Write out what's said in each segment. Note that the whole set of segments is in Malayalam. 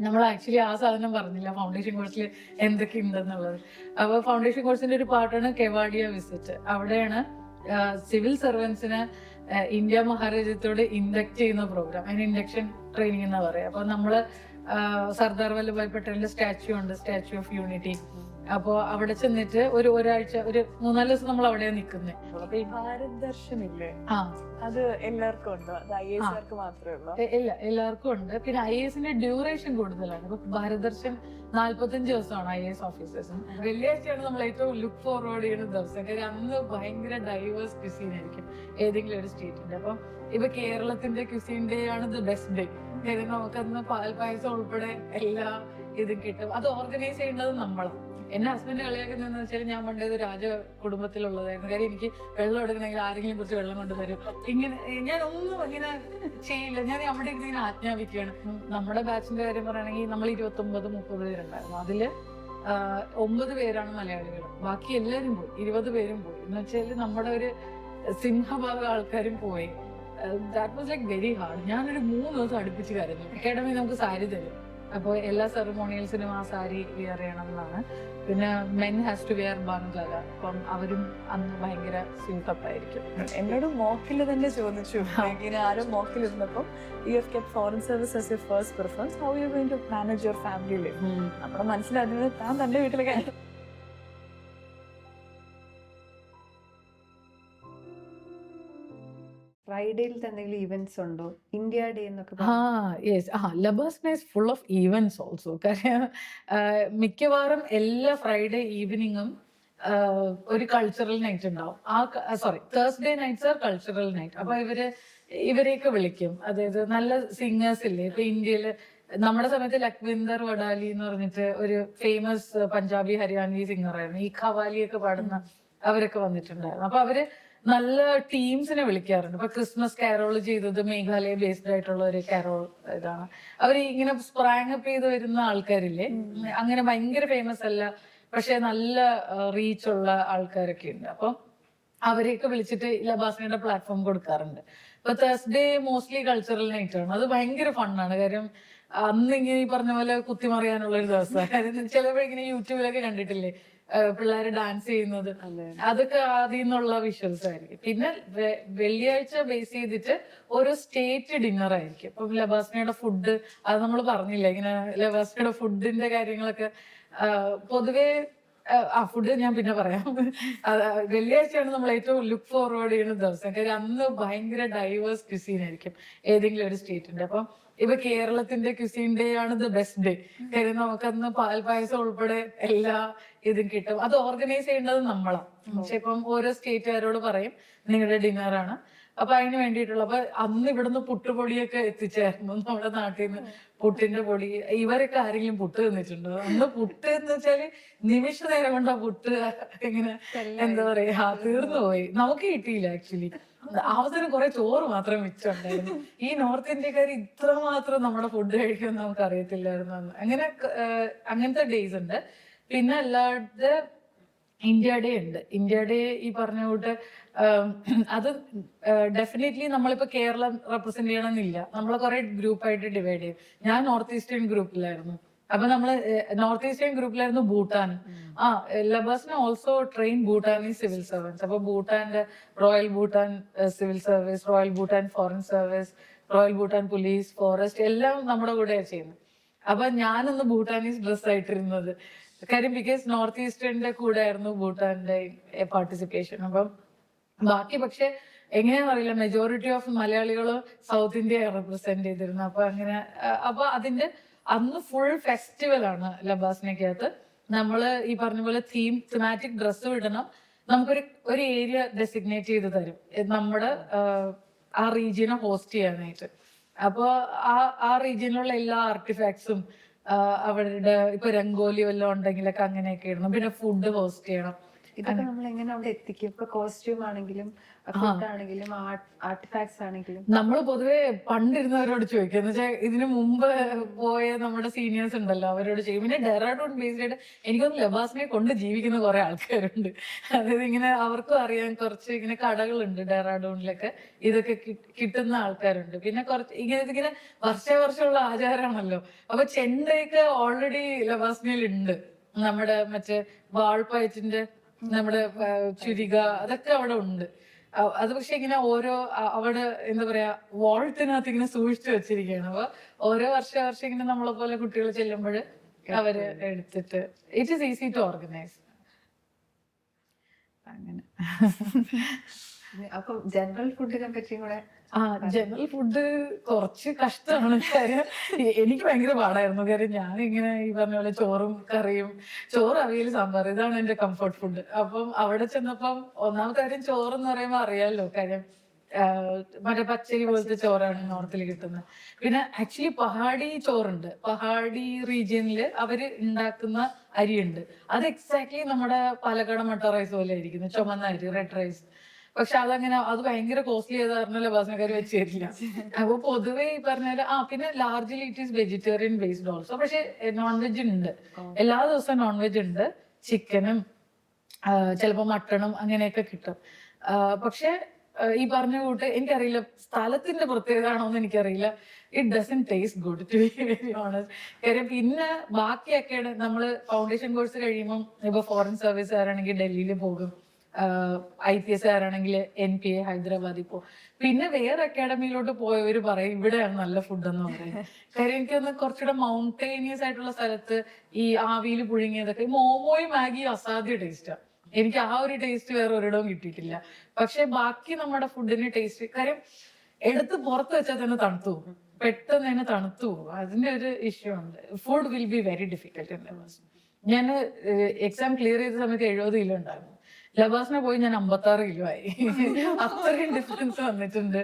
നമ്മൾ ആക്ച്വലി ആ സാധനം പറഞ്ഞില്ല ഫൗണ്ടേഷൻ കോഴ്സിൽ എന്തൊക്കെ ഉണ്ടെന്നുള്ളത്. അപ്പൊ ഫൗണ്ടേഷൻ കോഴ്സിന്റെ ഒരു പാർട്ടാണ് കെവാഡിയ വിസിറ്റ്. അവിടെയാണ് സിവിൽ സർവൻസിന് ഇന്ത്യ മഹാരാജ്യത്തോട് ഇൻഡക്ട് ചെയ്യുന്ന പ്രോഗ്രാം. അതിന് ഇൻഡക്ഷൻ ട്രെയിനിങ് എന്നാ പറയാ. അപ്പൊ നമ്മള് സർദാർ വല്ലഭായ് പട്ടേലിന്റെ സ്റ്റാച്യു ഉണ്ട്, സ്റ്റാച്യു ഓഫ് യൂണിറ്റി. അപ്പൊ അവിടെ ചെന്നിട്ട് ഒരാഴ്ച, ഒരു 3-4 ദിവസം നമ്മൾ അവിടെയാണ് നിൽക്കുന്നത്. അപ്പൊ ഈ ഭാരത് ദർശൻ ഇല്ലേ, അത് എല്ലാവർക്കും ഉണ്ടോ? അത് IAS മാത്രമേ ഉള്ളൂ? ഇല്ല, എല്ലാവർക്കും ഉണ്ട്. പിന്നെ IASന്റെ ഡ്യൂറേഷൻ കൂടുതലാണ്. ഇപ്പൊ ഭാരത് ദർശൻ 45 ദിവസമാണ് IAS ഓഫീസേഴ്സിന്. വെള്ളിയാഴ്ചയാണ് നമ്മൾ ഏറ്റവും ലുക്ക് ഫോർവേഡ് ചെയ്യുന്ന ദിവസം. കാര്യം അന്ന് ഭയങ്കര ഡൈവേഴ്സ് ക്യുസീൻ ആയിരിക്കും ഏതെങ്കിലും ഒരു സ്റ്റേറ്റിന്റെ. അപ്പം ഇപ്പൊ കേരളത്തിന്റെ ക്യുസീൻ ഡേ ആണ് ദ ബെസ്റ്റ് ഡേ. കാര്യം നമുക്കന്ന് പാൽപ്പായസം ഉൾപ്പെടെ എല്ലാ ഇതും കിട്ടും. അത് ഓർഗനൈസ് ചെയ്യേണ്ടത് നമ്മളാണ്. എന്നെ ഹസ്ബൻഡ് കളിയാക്കുന്നതെന്ന് വെച്ചാൽ ഞാൻ പണ്ടേത് രാജ കുടുംബത്തിലുള്ളതായിരുന്നു. കാര്യം എനിക്ക് വെള്ളം എടുക്കണമെങ്കിൽ ആരെങ്കിലും കുറച്ച് വെള്ളം കൊണ്ടുതരും. ഇങ്ങനെ ഞാൻ ഒന്നും ഇങ്ങനെ ചെയ്യില്ല. ഞാൻ അവിടെ ഇങ്ങനെ ആജ്ഞാപിക്കുകയാണ്. നമ്മുടെ ബാച്ചിന്റെ കാര്യം പറയുകയാണെങ്കിൽ നമ്മൾ 29-30 പേരുണ്ടായിരുന്നു. അതില് 9 പേരാണ് മലയാളികൾ. ബാക്കി എല്ലാവരും പോയി, 20 പേരും പോയി. എന്ന് വെച്ചാൽ നമ്മുടെ ഒരു സിംഹഭാഗം ആൾക്കാരും പോയി. That was like very hard. ഞാനൊരു 3 ദിവസം അടുപ്പിച്ച് കരഞ്ഞു. അക്കാഡമി നമുക്ക് സാരി തരും. അപ്പോൾ എല്ലാ സെറമോണിയൽസിനും ആ സാരി വെയർ ചെയ്യണം എന്നാണ്. പിന്നെ മെൻ ഹാസ് ടു വെയർ ബാംഗ്ലാല. അപ്പം അവരും അന്ന് ഭയങ്കര സ്യൂട്ടപ്പ് ആയിരിക്കും. എന്നോട് മോക്കിൽ തന്നെ ചോദിച്ചു, ഇങ്ങനെ ആരും മോക്കിൽ ഇരുന്നപ്പോൾ you have kept foreign service as your first preference, how you going to manage your family life? നമ്മുടെ മനസ്സിലാകുന്നത് താൻ തന്റെ വീട്ടിലേക്ക് ഫ്രൈഡേയിൽ എന്തെങ്കിലും ഇവന്റ്സ് ഉണ്ടോ? ഇന്ത്യ ഡേ എന്നൊക്കെ LBSNAA is full of events also. കാര്യം മിക്കവാറും എല്ലാ ഫ്രൈഡേ ഈവനിങ്ങും ഒരു കൾച്ചറൽ നൈറ്റ് ഉണ്ടാവും. Thursday nights are cultural night. അപ്പൊ ഇവരെയൊക്കെ വിളിക്കും. അതായത് നല്ല സിംഗേഴ്സ് ഇല്ലേ ഇപ്പൊ ഇന്ത്യയില്. നമ്മുടെ സമയത്ത് ലഖ്വിന്ദർ വഡാലി എന്ന് പറഞ്ഞിട്ട് ഒരു ഫേമസ് പഞ്ചാബി ഹരിയാനവി സിംഗർ ആയിരുന്നു. ഈ ഖവാലിയൊക്കെ പാടുന്ന അവരൊക്കെ വന്നിട്ടുണ്ടായിരുന്നു. അപ്പൊ അവര് നല്ല ടീംസിനെ വിളിക്കാറുണ്ട്. ഇപ്പൊ ക്രിസ്മസ് കാരോൾ ചെയ്തത് മേഘാലയ ബേസ്ഡ് ആയിട്ടുള്ള ഒരു കാരോൾ ഇതാണ്. അവർ ഇങ്ങനെ സ്പ്രാങ് അപ്പ് ചെയ്ത് വരുന്ന ആൾക്കാരില്ലേ, അങ്ങനെ ഭയങ്കര ഫേമസ് അല്ല, പക്ഷെ നല്ല റീച്ച് ഉള്ള ആൾക്കാരൊക്കെ ഉണ്ട്. അപ്പൊ അവരെയൊക്കെ വിളിച്ചിട്ട് ലബാസ്നയുടെ പ്ലാറ്റ്ഫോം കൊടുക്കാറുണ്ട്. ഇപ്പൊ തേഴ്സ്ഡേ മോസ്റ്റ്ലി കൾച്ചറൽ നൈറ്റ് ആണ്. അത് ഭയങ്കര ഫണ്ണാണ്. കാര്യം അന്ന് ഇങ്ങനെ ഈ പറഞ്ഞ പോലെ കുത്തിമറിയാനുള്ള ഒരു ദിവസമാണ്. ചിലപ്പോൾ ഇങ്ങനെ യൂട്യൂബിലൊക്കെ കണ്ടിട്ടില്ലേ പിള്ളേര് ഡാൻസ് ചെയ്യുന്നത്, അതൊക്കെ ആദ്യം നിന്നുള്ള വിഷ്വൽസ് ആയിരിക്കും. പിന്നെ വെള്ളിയാഴ്ച ബേസ് ചെയ്തിട്ട് ഓരോ സ്റ്റേറ്റ് ഡിന്നർ ആയിരിക്കും. ഇപ്പം ലബാസ്നയുടെ ഫുഡ്, അത് നമ്മൾ പറഞ്ഞില്ല, ഇങ്ങനെ ലബാസ്നയുടെ ഫുഡിന്റെ കാര്യങ്ങളൊക്കെ പൊതുവേ ഫുഡ് ഞാൻ പിന്നെ പറയാം. വെള്ളിയാഴ്ചയാണ് നമ്മൾ ഏറ്റവും ലുക്ക് ഫോർവേഡ് ചെയ്യുന്ന ദിവസം. കാര്യം അന്ന് ഭയങ്കര ഡൈവേഴ്സ് ക്യുസീൻ ആയിരിക്കും ഏതെങ്കിലും ഒരു സ്റ്റേറ്റിന്റെ. അപ്പം ഇപ്പൊ കേരളത്തിന്റെ ക്യുസീൻ ഡേ ആണ് ദ ബെസ്റ്റ് ഡേ. കാര്യം നമുക്കന്ന് പാൽപ്പായസം ഉൾപ്പെടെ എല്ലാ ഇതും കിട്ടും. അത് ഓർഗനൈസ് ചെയ്യേണ്ടത് നമ്മളാണ്. പക്ഷെ ഇപ്പം ഓരോ സ്റ്റേറ്റുകാരോട് പറയും നിങ്ങളുടെ ഡിന്നറാണ്, അപ്പൊ അതിന് വേണ്ടിയിട്ടുള്ള. അപ്പൊ അന്ന് ഇവിടുന്ന് പുട്ടുപൊടിയൊക്കെ എത്തിച്ചായിരുന്നു നമ്മുടെ നാട്ടിൽ നിന്ന്. പുട്ടിന്റെ പൊടി. ഇവരൊക്കെ ആരെങ്കിലും പുട്ട് തിന്നിട്ടുണ്ടോ? അന്ന് പുട്ട് എന്ന് വെച്ചാല് നിമിഷ നേരം കൊണ്ട് ആ പുട്ട് ഇങ്ങനെ എന്താ പറയാ തീർന്നു പോയി. നമുക്ക് കിട്ടിയില്ല ആക്ച്വലി. അവസരം കുറെ ചോറ് മാത്രം മിച്ചമുണ്ടായിരുന്നു. ഈ നോർത്ത് ഇന്ത്യക്കാർ ഇത്രമാത്രം നമ്മുടെ ഫുഡ് കഴിക്കുമെന്ന് നമുക്ക് അറിയത്തില്ലായിരുന്നു അന്ന്. അങ്ങനത്തെ ഡേയ്സ് ഉണ്ട്. പിന്നെ അല്ലാതെ ഇന്ത്യ ഡേ ഉണ്ട്. ഇന്ത്യ ഡേ ഈ പറഞ്ഞ കൂട്ട് അത് ഡെഫിനറ്റ്ലി നമ്മളിപ്പോ കേരളം റെപ്രസെന്റ് ചെയ്യണമെന്നില്ല. നമ്മളെ കുറെ ഗ്രൂപ്പായിട്ട് ഡിവൈഡ് ചെയ്യും. ഞാൻ നോർത്ത് ഈസ്റ്റേൺ ഗ്രൂപ്പിലായിരുന്നു. അപ്പൊ നമ്മള് നോർത്ത് ഈസ്റ്റേൺ ഗ്രൂപ്പിലായിരുന്നു Bhutan. LBSNAA also train Bhutanese civil servants. അപ്പൊ ഭൂട്ടാന്റെ royal Bhutan civil service, royal Bhutan foreign service, royal Bhutan police, forest എല്ലാം നമ്മുടെ കൂടെയാണ് ചെയ്യുന്നത്. അപ്പൊ ഞാനൊന്ന് ഭൂട്ടാനീസ് ഡ്രസ് ആയിട്ടിരുന്നത്. കാര്യം ബിക്കോസ് നോർത്ത് ഈസ്റ്റേണിന്റെ കൂടെ ആയിരുന്നു ഭൂട്ടാന്റെ പാർട്ടിസിപ്പേഷൻ. അപ്പം ബാക്കി പക്ഷെ എങ്ങനെയാണെന്ന് അറിയില്ല, മെജോറിറ്റി ഓഫ് മലയാളികള് സൗത്ത് ഇന്ത്യ റെപ്രസെന്റ് ചെയ്തിരുന്നു. അപ്പൊ അങ്ങനെ അപ്പൊ അതിന്റെ അന്ന് ഫുൾ ഫെസ്റ്റിവൽ ആണ് ലബാസ്നയ്ക്കകത്ത്. നമ്മള് ഈ പറഞ്ഞ പോലെ തീമാറ്റിക് ഡ്രസ്സ് ഇടണം. നമുക്കൊരു ഏരിയ ഡെസിഗ്നേറ്റ് ചെയ്ത് തരും നമ്മുടെ ആ റീജിയനെ ഹോസ്റ്റ് ചെയ്യാനായിട്ട്. അപ്പൊ ആ റീജിയനിലുള്ള എല്ലാ ആർട്ടിഫാക്ട്സും അവരുടെ ഇപ്പൊ രംഗോലി വല്ലതും ഉണ്ടെങ്കിലൊക്കെ അങ്ങനെയൊക്കെ ഇടണം. പിന്നെ ഫുഡ് ഹോസ്റ്റ് ചെയ്യണം. ഇതൊക്കെ നമ്മൾ എങ്ങനെ അവിടെ എത്തിക്കും? ഇപ്പൊ കോസ്റ്റ്യൂം ആണെങ്കിലും ഫുഡ് ആണെങ്കിലും ആർട്ടിഫാക്ട്സ് ആണെങ്കിലും. നമ്മൾ പൊതുവെ പണ്ടിരുന്നവരോട് ചോദിക്കും, എന്ന് വെച്ചാൽ ഇതിനു മുമ്പ് പോയ നമ്മുടെ സീനിയേഴ്സ് ഉണ്ടല്ലോ, അവരോട് ചോദിക്കും. പിന്നെ ഡെറാഡൂൺ ബേസ്ഡ് ആയിട്ട് എനിക്കൊന്ന് ലബാസിനെ കൊണ്ട് ജീവിക്കുന്ന കുറെ ആൾക്കാരുണ്ട്. അതായത് ഇങ്ങനെ അവർക്കും അറിയാൻ കുറച്ച് ഇങ്ങനെ കടകളുണ്ട് ഡെറാഡൂണിലൊക്കെ, ഇതൊക്കെ കിട്ടുന്ന ആൾക്കാരുണ്ട്. പിന്നെ കുറച്ച് ഇങ്ങനെ വർഷമുള്ള ആചാരമാണല്ലോ. അപ്പൊ ചെണ്ടയൊക്കെ ഓൾറെഡി ലബാസിനയിൽ ഉണ്ട്. നമ്മുടെ മറ്റേ വാൾപ്പയറ്റിന്റെ നമ്മുടെ ചുരിക അതൊക്കെ അവിടെ ഉണ്ട്. അത് പക്ഷെ ഇങ്ങനെ ഓരോ അവിടെ എന്താ പറയാ വാൾട്ടിനകത്ത് ഇങ്ങനെ സൂക്ഷിച്ചു വെച്ചിരിക്കുകയാണ്. അപ്പൊ ഓരോ വർഷം ഇങ്ങനെ നമ്മളെ പോലെ കുട്ടികൾ ചെല്ലുമ്പോൾ അവര് എടുത്തിട്ട് it is easy to organise. അങ്ങനെ. അപ്പൊ ജനറൽ ഫുഡിനെ പറ്റി കൂടെ. ജനറൽ ഫുഡ് കുറച്ച് കഷ്ടമാണ്. കാര്യം എനിക്ക് ഭയങ്കര പാടായിരുന്നു. കാര്യം ഞാൻ ഇങ്ങനെ ഈ പറഞ്ഞ പോലെ ചോറും കറിയും, ചോറ് അവിയൽ സാമ്പാർ, ഇതാണ് എന്റെ കംഫർട്ട് ഫുഡ്. അപ്പം അവിടെ ചെന്നപ്പം ഒന്നാമത്തെ കാര്യം ചോറെന്ന് പറയുമ്പോൾ അറിയാലോ, കാര്യം മറ്റേ പച്ചരി പോലത്തെ ചോറാണ് നോർത്തിൽ കിട്ടുന്നത്. പിന്നെ ആക്ച്വലി പഹാഡി ചോറുണ്ട്, പഹാഡി റീജിയനിൽ അവര് ഉണ്ടാക്കുന്ന അരിയുണ്ട്. അത് എക്സാക്ട്ലി നമ്മുടെ പാലക്കാട് മട്ട റൈസ് പോലെ ആയിരിക്കുന്നു, ചുമന്ന അരി, റെഡ് റൈസ്. പക്ഷെ അതങ്ങനെ അത് ഭയങ്കര കോസ്റ്റ്ലി ചെയ്ത് പറഞ്ഞാൽ ലബാസിനക്കാർ വെച്ച് തരില്ല. അപ്പൊ പൊതുവെ ഈ പറഞ്ഞാല് പിന്നെ largely it is vegetarian based also. പക്ഷെ നോൺ വെജ് ഉണ്ട്, എല്ലാ ദിവസവും നോൺ വെജ് ഉണ്ട്. ചിക്കനും ചിലപ്പോ മട്ടണും അങ്ങനെയൊക്കെ കിട്ടും. പക്ഷെ ഈ പറഞ്ഞ കൂട്ട് എനിക്കറിയില്ല സ്ഥലത്തിന്റെ പ്രത്യേകത ആണോ എന്ന് എനിക്കറിയില്ല. It doesn't taste good to be very honest. കാര്യം പിന്നെ ബാക്കിയൊക്കെ നമ്മള് ഫൗണ്ടേഷൻ കോഴ്സ് കഴിയുമ്പോൾ ഇപ്പൊ ഫോറിൻ സർവീസ് ആരാണെങ്കിൽ ഡൽഹിയിൽ പോകും, IPS ആരാണെങ്കിൽ NPA ഹൈദരാബാദിൽ പോകും. പിന്നെ വേറെ അക്കാഡമിയിലോട്ട് പോയവര് പറയും ഇവിടെയാണ് നല്ല ഫുഡ് എന്ന് പറയും. കാര്യം എനിക്കൊന്ന് കുറച്ചുകൂടെ മൗണ്ടേനിയസ് ആയിട്ടുള്ള സ്ഥലത്ത് ഈ ആവിയിൽ പുഴുങ്ങിയതൊക്കെ, മോമോയും മാഗിയും അസാധ്യ ടേസ്റ്റാണ്. എനിക്ക് ആ ഒരു ടേസ്റ്റ് വേറെ ഒരിടവും കിട്ടിയിട്ടില്ല. പക്ഷെ ബാക്കി നമ്മുടെ ഫുഡിന് ടേസ്റ്റ്, കാര്യം എടുത്ത് പുറത്ത് വെച്ചാൽ തന്നെ തണുത്തു പോകും, പെട്ടെന്ന് തന്നെ തണുത്തു പോകും. അതിന്റെ ഒരു ഇഷ്യൂ ഉണ്ട്. Food will be very difficult in LBSNAA. ഞാൻ എക്സാം ക്ലിയർ ചെയ്ത സമയത്ത് 70 കിലോ ഉണ്ടായിരുന്നു. ലബാസിനെ പോയി ഞാൻ 56 കിലോ ആയി. അത്രയും ഡിഫറൻസ് വന്നിട്ടുണ്ട്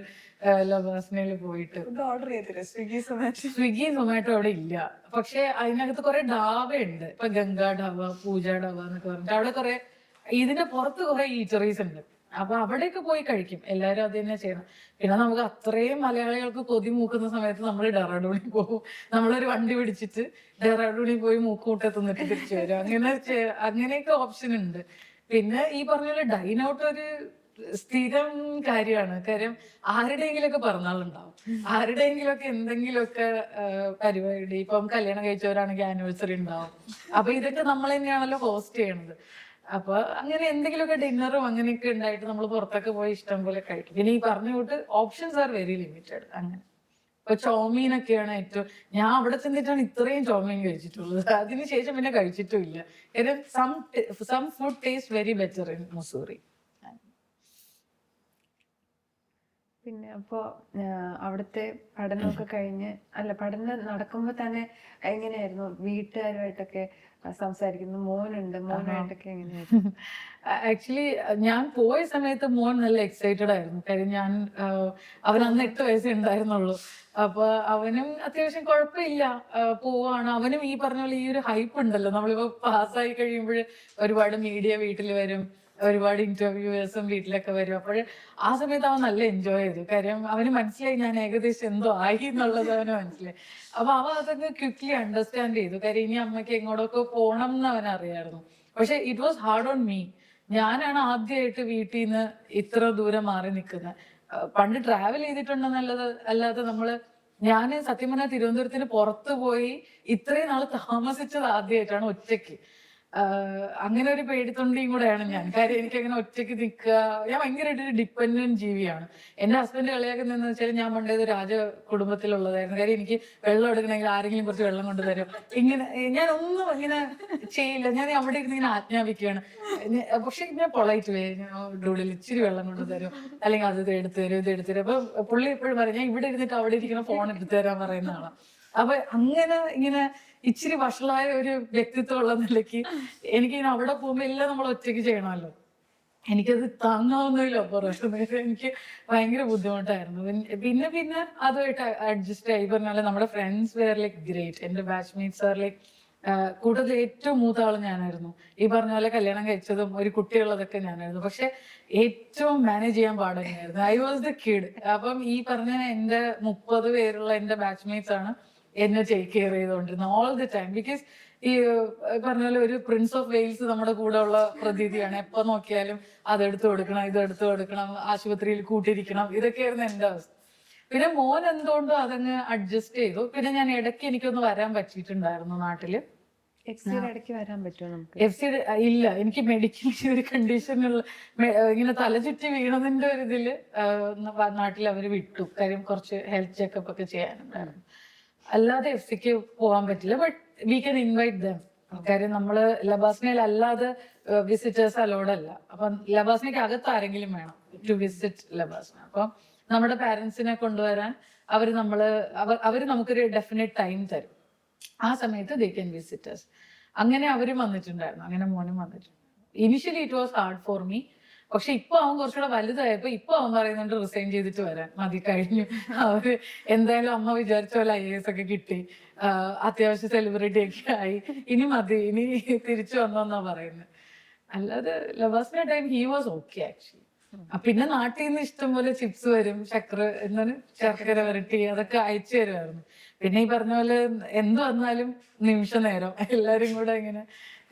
ലബാസിനയിൽ പോയിട്ട്. ഓർഡർ ചെയ്തില്ലേ സ്വിഗ്ഗി സൊമാറ്റോ അവിടെ ഇല്ല. പക്ഷെ അതിനകത്ത് കുറെ ഡാബ ഉണ്ട്. ഇപ്പൊ ഗംഗാ ഡാബ, പൂജ ഡാബ എന്നൊക്കെ പറഞ്ഞിട്ട് അവിടെ കുറെ, ഇതിന്റെ പുറത്ത് കുറെ ഈറ്ററീസ് ഉണ്ട്. അപ്പൊ അവിടെയൊക്കെ പോയി കഴിക്കും. എല്ലാരും അത് തന്നെ ചെയ്യണം. പിന്നെ നമുക്ക് അത്രയും മലയാളികൾക്ക് കൊതി മൂക്കുന്ന സമയത്ത് നമ്മൾ ഡെറാഡൂണിൽ പോകും. നമ്മളൊരു വണ്ടി പിടിച്ചിട്ട് ഡെറാഡൂണിൽ പോയി മൂക്കൂട്ടെ തിന്നിട്ട് തിരിച്ചു വരും. അങ്ങനെയൊക്കെ ഓപ്ഷൻ ഉണ്ട്. പിന്നെ ഈ പറഞ്ഞ പോലെ ഡൈൻ ഔട്ട് ഒരു സ്ഥിരം കാര്യമാണ്. കാര്യം ആരുടെയെങ്കിലൊക്കെ പിറന്നാളുണ്ടാവും, ആരുടെയെങ്കിലൊക്കെ എന്തെങ്കിലുമൊക്കെ പരിപാടി. ഇപ്പം കല്യാണം കഴിച്ചവരാണെങ്കിൽ ആനിവേഴ്സറി ഉണ്ടാവും. അപ്പൊ ഇതൊക്കെ നമ്മൾ തന്നെയാണല്ലോ ഹോസ്റ്റ് ചെയ്യണത്. അപ്പൊ അങ്ങനെ എന്തെങ്കിലുമൊക്കെ ഡിന്നറും അങ്ങനെയൊക്കെ ഉണ്ടായിട്ട് നമ്മൾ പുറത്തൊക്കെ പോയി ഇഷ്ടം പോലെ കഴിക്കും. പിന്നെ ഈ പറഞ്ഞ കൂട്ട് ഓപ്ഷൻസ് ആർ വെരി ലിമിറ്റഡ്. അങ്ങനെ ഇപ്പൊ ചോമീനൊക്കെയാണ് ഏറ്റവും, ഞാൻ അവിടെ ചെന്നിട്ടാണ് ഇത്രയും ചോമീൻ കഴിച്ചിട്ടുള്ളത്. അതിനുശേഷം പിന്നെ കഴിച്ചിട്ടും ഇല്ല. Some food taste very better in Mussoorie. പിന്നെ അപ്പോ അവിടുത്തെ പഠനമൊക്കെ കഴിഞ്ഞ്, പഠനം നടക്കുമ്പോ തന്നെ എങ്ങനെയായിരുന്നു വീട്ടുകാരുമായിട്ടൊക്കെ സംസാരിക്കുന്നു? മോനായിട്ടൊക്കെ എങ്ങനെയായിരുന്നു? ആക്ച്വലി ഞാൻ പോയ സമയത്ത് മോൻ നല്ല എക്സൈറ്റഡ് ആയിരുന്നു. കാര്യം അവൻ അന്ന് 8 വയസ്സേ ഉണ്ടായിരുന്നുള്ളൂ. അപ്പൊ അവനും അത്യാവശ്യം കുഴപ്പമില്ല, പോവാണ്. അവനും ഈ പറഞ്ഞ പോലെ ഈ ഒരു ഹൈപ്പ് ഉണ്ടല്ലോ, നമ്മളിപ്പോ പാസ്സായി കഴിയുമ്പോൾ ഒരുപാട് മീഡിയ വീട്ടിൽ വരും, ഒരുപാട് ഇന്റർവ്യൂവേഴ്സും വീട്ടിലൊക്കെ വരും. അപ്പോൾ ആ സമയത്ത് അവൻ നല്ല എൻജോയ് ചെയ്തു. കാര്യം അവന് മനസ്സിലായി ഞാൻ ഏകദേശം എന്തോ ആയി എന്നുള്ളത് അവന് മനസ്സിലായി. അപ്പൊ അവൻ അതൊക്കെ ക്വിക്ലി അണ്ടർസ്റ്റാൻഡ് ചെയ്തു. കാര്യം ഇനി അമ്മയ്ക്ക് എങ്ങോട്ടൊക്കെ പോകണം എന്ന് അവൻ അറിയായിരുന്നു. പക്ഷെ it was hard on me. ഞാനാണ് ആദ്യമായിട്ട് വീട്ടിൽ നിന്ന് ഇത്ര ദൂരം മാറി നിൽക്കുന്നത്. പണ്ട് ട്രാവൽ ചെയ്തിട്ടുണ്ടെന്നുള്ളത് അല്ലാതെ ഞാൻ സത്യം പറഞ്ഞാൽ തിരുവനന്തപുരത്തിന് പുറത്തു പോയി ഇത്രയും നാള് താമസിച്ചത് ആദ്യമായിട്ടാണ് ഒറ്റയ്ക്ക്. അങ്ങനെ ഒരു പേടിത്തൊണ്ടിയും കൂടെയാണ് ഞാൻ. കാര്യം എനിക്കങ്ങനെ ഒറ്റയ്ക്ക് നിൽക്കുക, ഞാൻ ഭയങ്കരമായിട്ടൊരു ഡിപ്പെൻഡന്റ് ജീവിയാണ്. എന്റെ ഹസ്ബൻഡ് കളിയാക്കുന്നതെന്ന് വെച്ചാൽ ഞാൻ പണ്ടേത് രാജ കുടുംബത്തിലുള്ളതായിരുന്നു. കാര്യം എനിക്ക് വെള്ളം എടുക്കണമെങ്കിൽ ആരെങ്കിലും കുറച്ച് വെള്ളം കൊണ്ടുതരും. ഇങ്ങനെ ഞാൻ ഒന്നും ഇങ്ങനെ ചെയ്യില്ല. ഞാൻ അവിടെ ഇരുന്ന് ഇങ്ങനെ ആജ്ഞാപിക്കുകയാണ്. പക്ഷെ ഇങ്ങനെ പൊളൈറ്റ് വേ, ഡൂളിൽ ഇച്ചിരി വെള്ളം കൊണ്ടുതരും, അല്ലെങ്കിൽ അത് എടുത്തു തരും, ഇത് എടുത്തു തരും. അപ്പൊ പുള്ളി എപ്പോഴും പറയും ഞാൻ ഇവിടെ ഇരുന്നിട്ട് അവിടെ ഇരിക്കുന്ന ഫോൺ എടുത്തു തരാൻ പറയുന്ന ആളാണ്. അപ്പൊ അങ്ങനെ ഇങ്ങനെ ഇച്ചിരി വഷളായ ഒരു വ്യക്തിത്വം ഉള്ള നിലയ്ക്ക് എനിക്കിങ്ങനെ അവിടെ പോകുമ്പോ എല്ലാം നമ്മൾ ഒറ്റയ്ക്ക് ചെയ്യണമല്ലോ. എനിക്കത് താങ്ങാവുന്നതിലോ അപ്പുറം എനിക്ക് ഭയങ്കര ബുദ്ധിമുട്ടായിരുന്നു. പിന്നെ അതുമായിട്ട് അഡ്ജസ്റ്റ് ആയി. പറഞ്ഞാൽ നമ്മുടെ ഫ്രണ്ട്സ് വെയർ ലൈക്ക് ഗ്രേറ്റ്. എന്റെ ബാച്ച്മേറ്റ്സ് ആർ ലൈക്ക് കൂടുതൽ ഏറ്റവും മൂത്ത ആള് ഞാനായിരുന്നു. ഈ പറഞ്ഞ പോലെ കല്യാണം കഴിച്ചതും ഒരു കുട്ടിയുള്ളതൊക്കെ ഞാനായിരുന്നു. പക്ഷെ ഏറ്റവും മാനേജ് ചെയ്യാൻ പാടുണ്ടായിരുന്നു. I was the kid. അപ്പം ഈ പറഞ്ഞ എന്റെ 30 പേരുള്ള എന്റെ ബാച്ച്മേറ്റ്സ് ആണ് എന്നെ ടേക്ക് കെയർ ചെയ്തുകൊണ്ടിരുന്നത് ഓൾ ദി ടൈം. ബിക്കോസ് ഈ പറഞ്ഞ പോലെ ഒരു പ്രിൻസ് ഓഫ് വെയിൽസ് നമ്മുടെ കൂടെ ഉള്ള പ്രതീതിയാണ്. എപ്പോ നോക്കിയാലും അതെടുത്ത് കൊടുക്കണം, ഇതെടുത്ത് കൊടുക്കണം, ആശുപത്രിയിൽ കൂട്ടിയിരിക്കണം, ഇതൊക്കെയായിരുന്നു എന്റെ അവസ്ഥ. പിന്നെ മോൻ എന്തുകൊണ്ടോ അതങ്ങ് അഡ്ജസ്റ്റ് ചെയ്തു. പിന്നെ ഞാൻ ഇടയ്ക്ക് എനിക്കൊന്ന് വരാൻ പറ്റിയിട്ടുണ്ടായിരുന്നു നാട്ടില്. ഇടയ്ക്ക് വരാൻ പറ്റുമോ നമുക്ക്? FC ഇല്ല, എനിക്ക് മെഡിക്കലി ഒരു കണ്ടീഷനുള്ള ഇങ്ങനെ തലചുറ്റി വീണതിന്റെ ഒരു ഇതില് നാട്ടിൽ അവര് വിട്ടു. കാര്യം കുറച്ച് ഹെൽത്ത് ചെക്കപ്പ് ഒക്കെ ചെയ്യാനുണ്ടായിരുന്നു. അല്ലാതെ FC പോകാൻ പറ്റില്ല. But we can invite dum. കാര്യം നമ്മള് ലബാസ്നയിൽ അല്ലാതെ വിസിറ്റേഴ്സ് അലോഡ് അല്ല. അപ്പം ലബാസ്നയ്ക്ക് അകത്ത് ആരെങ്കിലും വേണം ടു വിസിറ്റ് ലബാസ്ന. അപ്പം നമ്മുടെ പാരന്റ്സിനെ കൊണ്ടുവരാൻ അവര് നമുക്കൊരു ഡെഫിനറ്റ് ടൈം തരും. ആ സമയത്ത് ദേ ക്യാൻ വിസിറ്റേഴ്സ്. അങ്ങനെ അവരും വന്നിട്ടുണ്ടായിരുന്നു. അങ്ങനെ മോനും വന്നിട്ടുണ്ട്. Initially it was hard for me. പക്ഷെ ഇപ്പൊ അവൻ കുറച്ചുകൂടെ വലുതായപ്പോ ഇപ്പൊ അവൻ പറയുന്നുണ്ട് റിസൈൻ ചെയ്തിട്ട് വരാൻ മതി, കഴിഞ്ഞു. അവര് എന്തായാലും അമ്മ വിചാരിച്ച പോലെ IAS ഒക്കെ കിട്ടി, അത്യാവശ്യം സെലിബ്രിറ്റി ഒക്കെ ആയി, ഇനി മതി, ഇനി തിരിച്ചു വന്നോന്നാ പറയുന്നത്. അല്ലാതെ LBSNAA time he was okay actually. പിന്നെ നാട്ടിൽ നിന്ന് ഇഷ്ടംപോലെ ചിപ്സ് വരും, ശർക്കര വരട്ടി, അതൊക്കെ അയച്ചു തരുമായിരുന്നു. പിന്നെ ഈ പറഞ്ഞ പോലെ എന്ത് വന്നാലും നിമിഷ നേരം എല്ലാരും കൂടെ ഇങ്ങനെ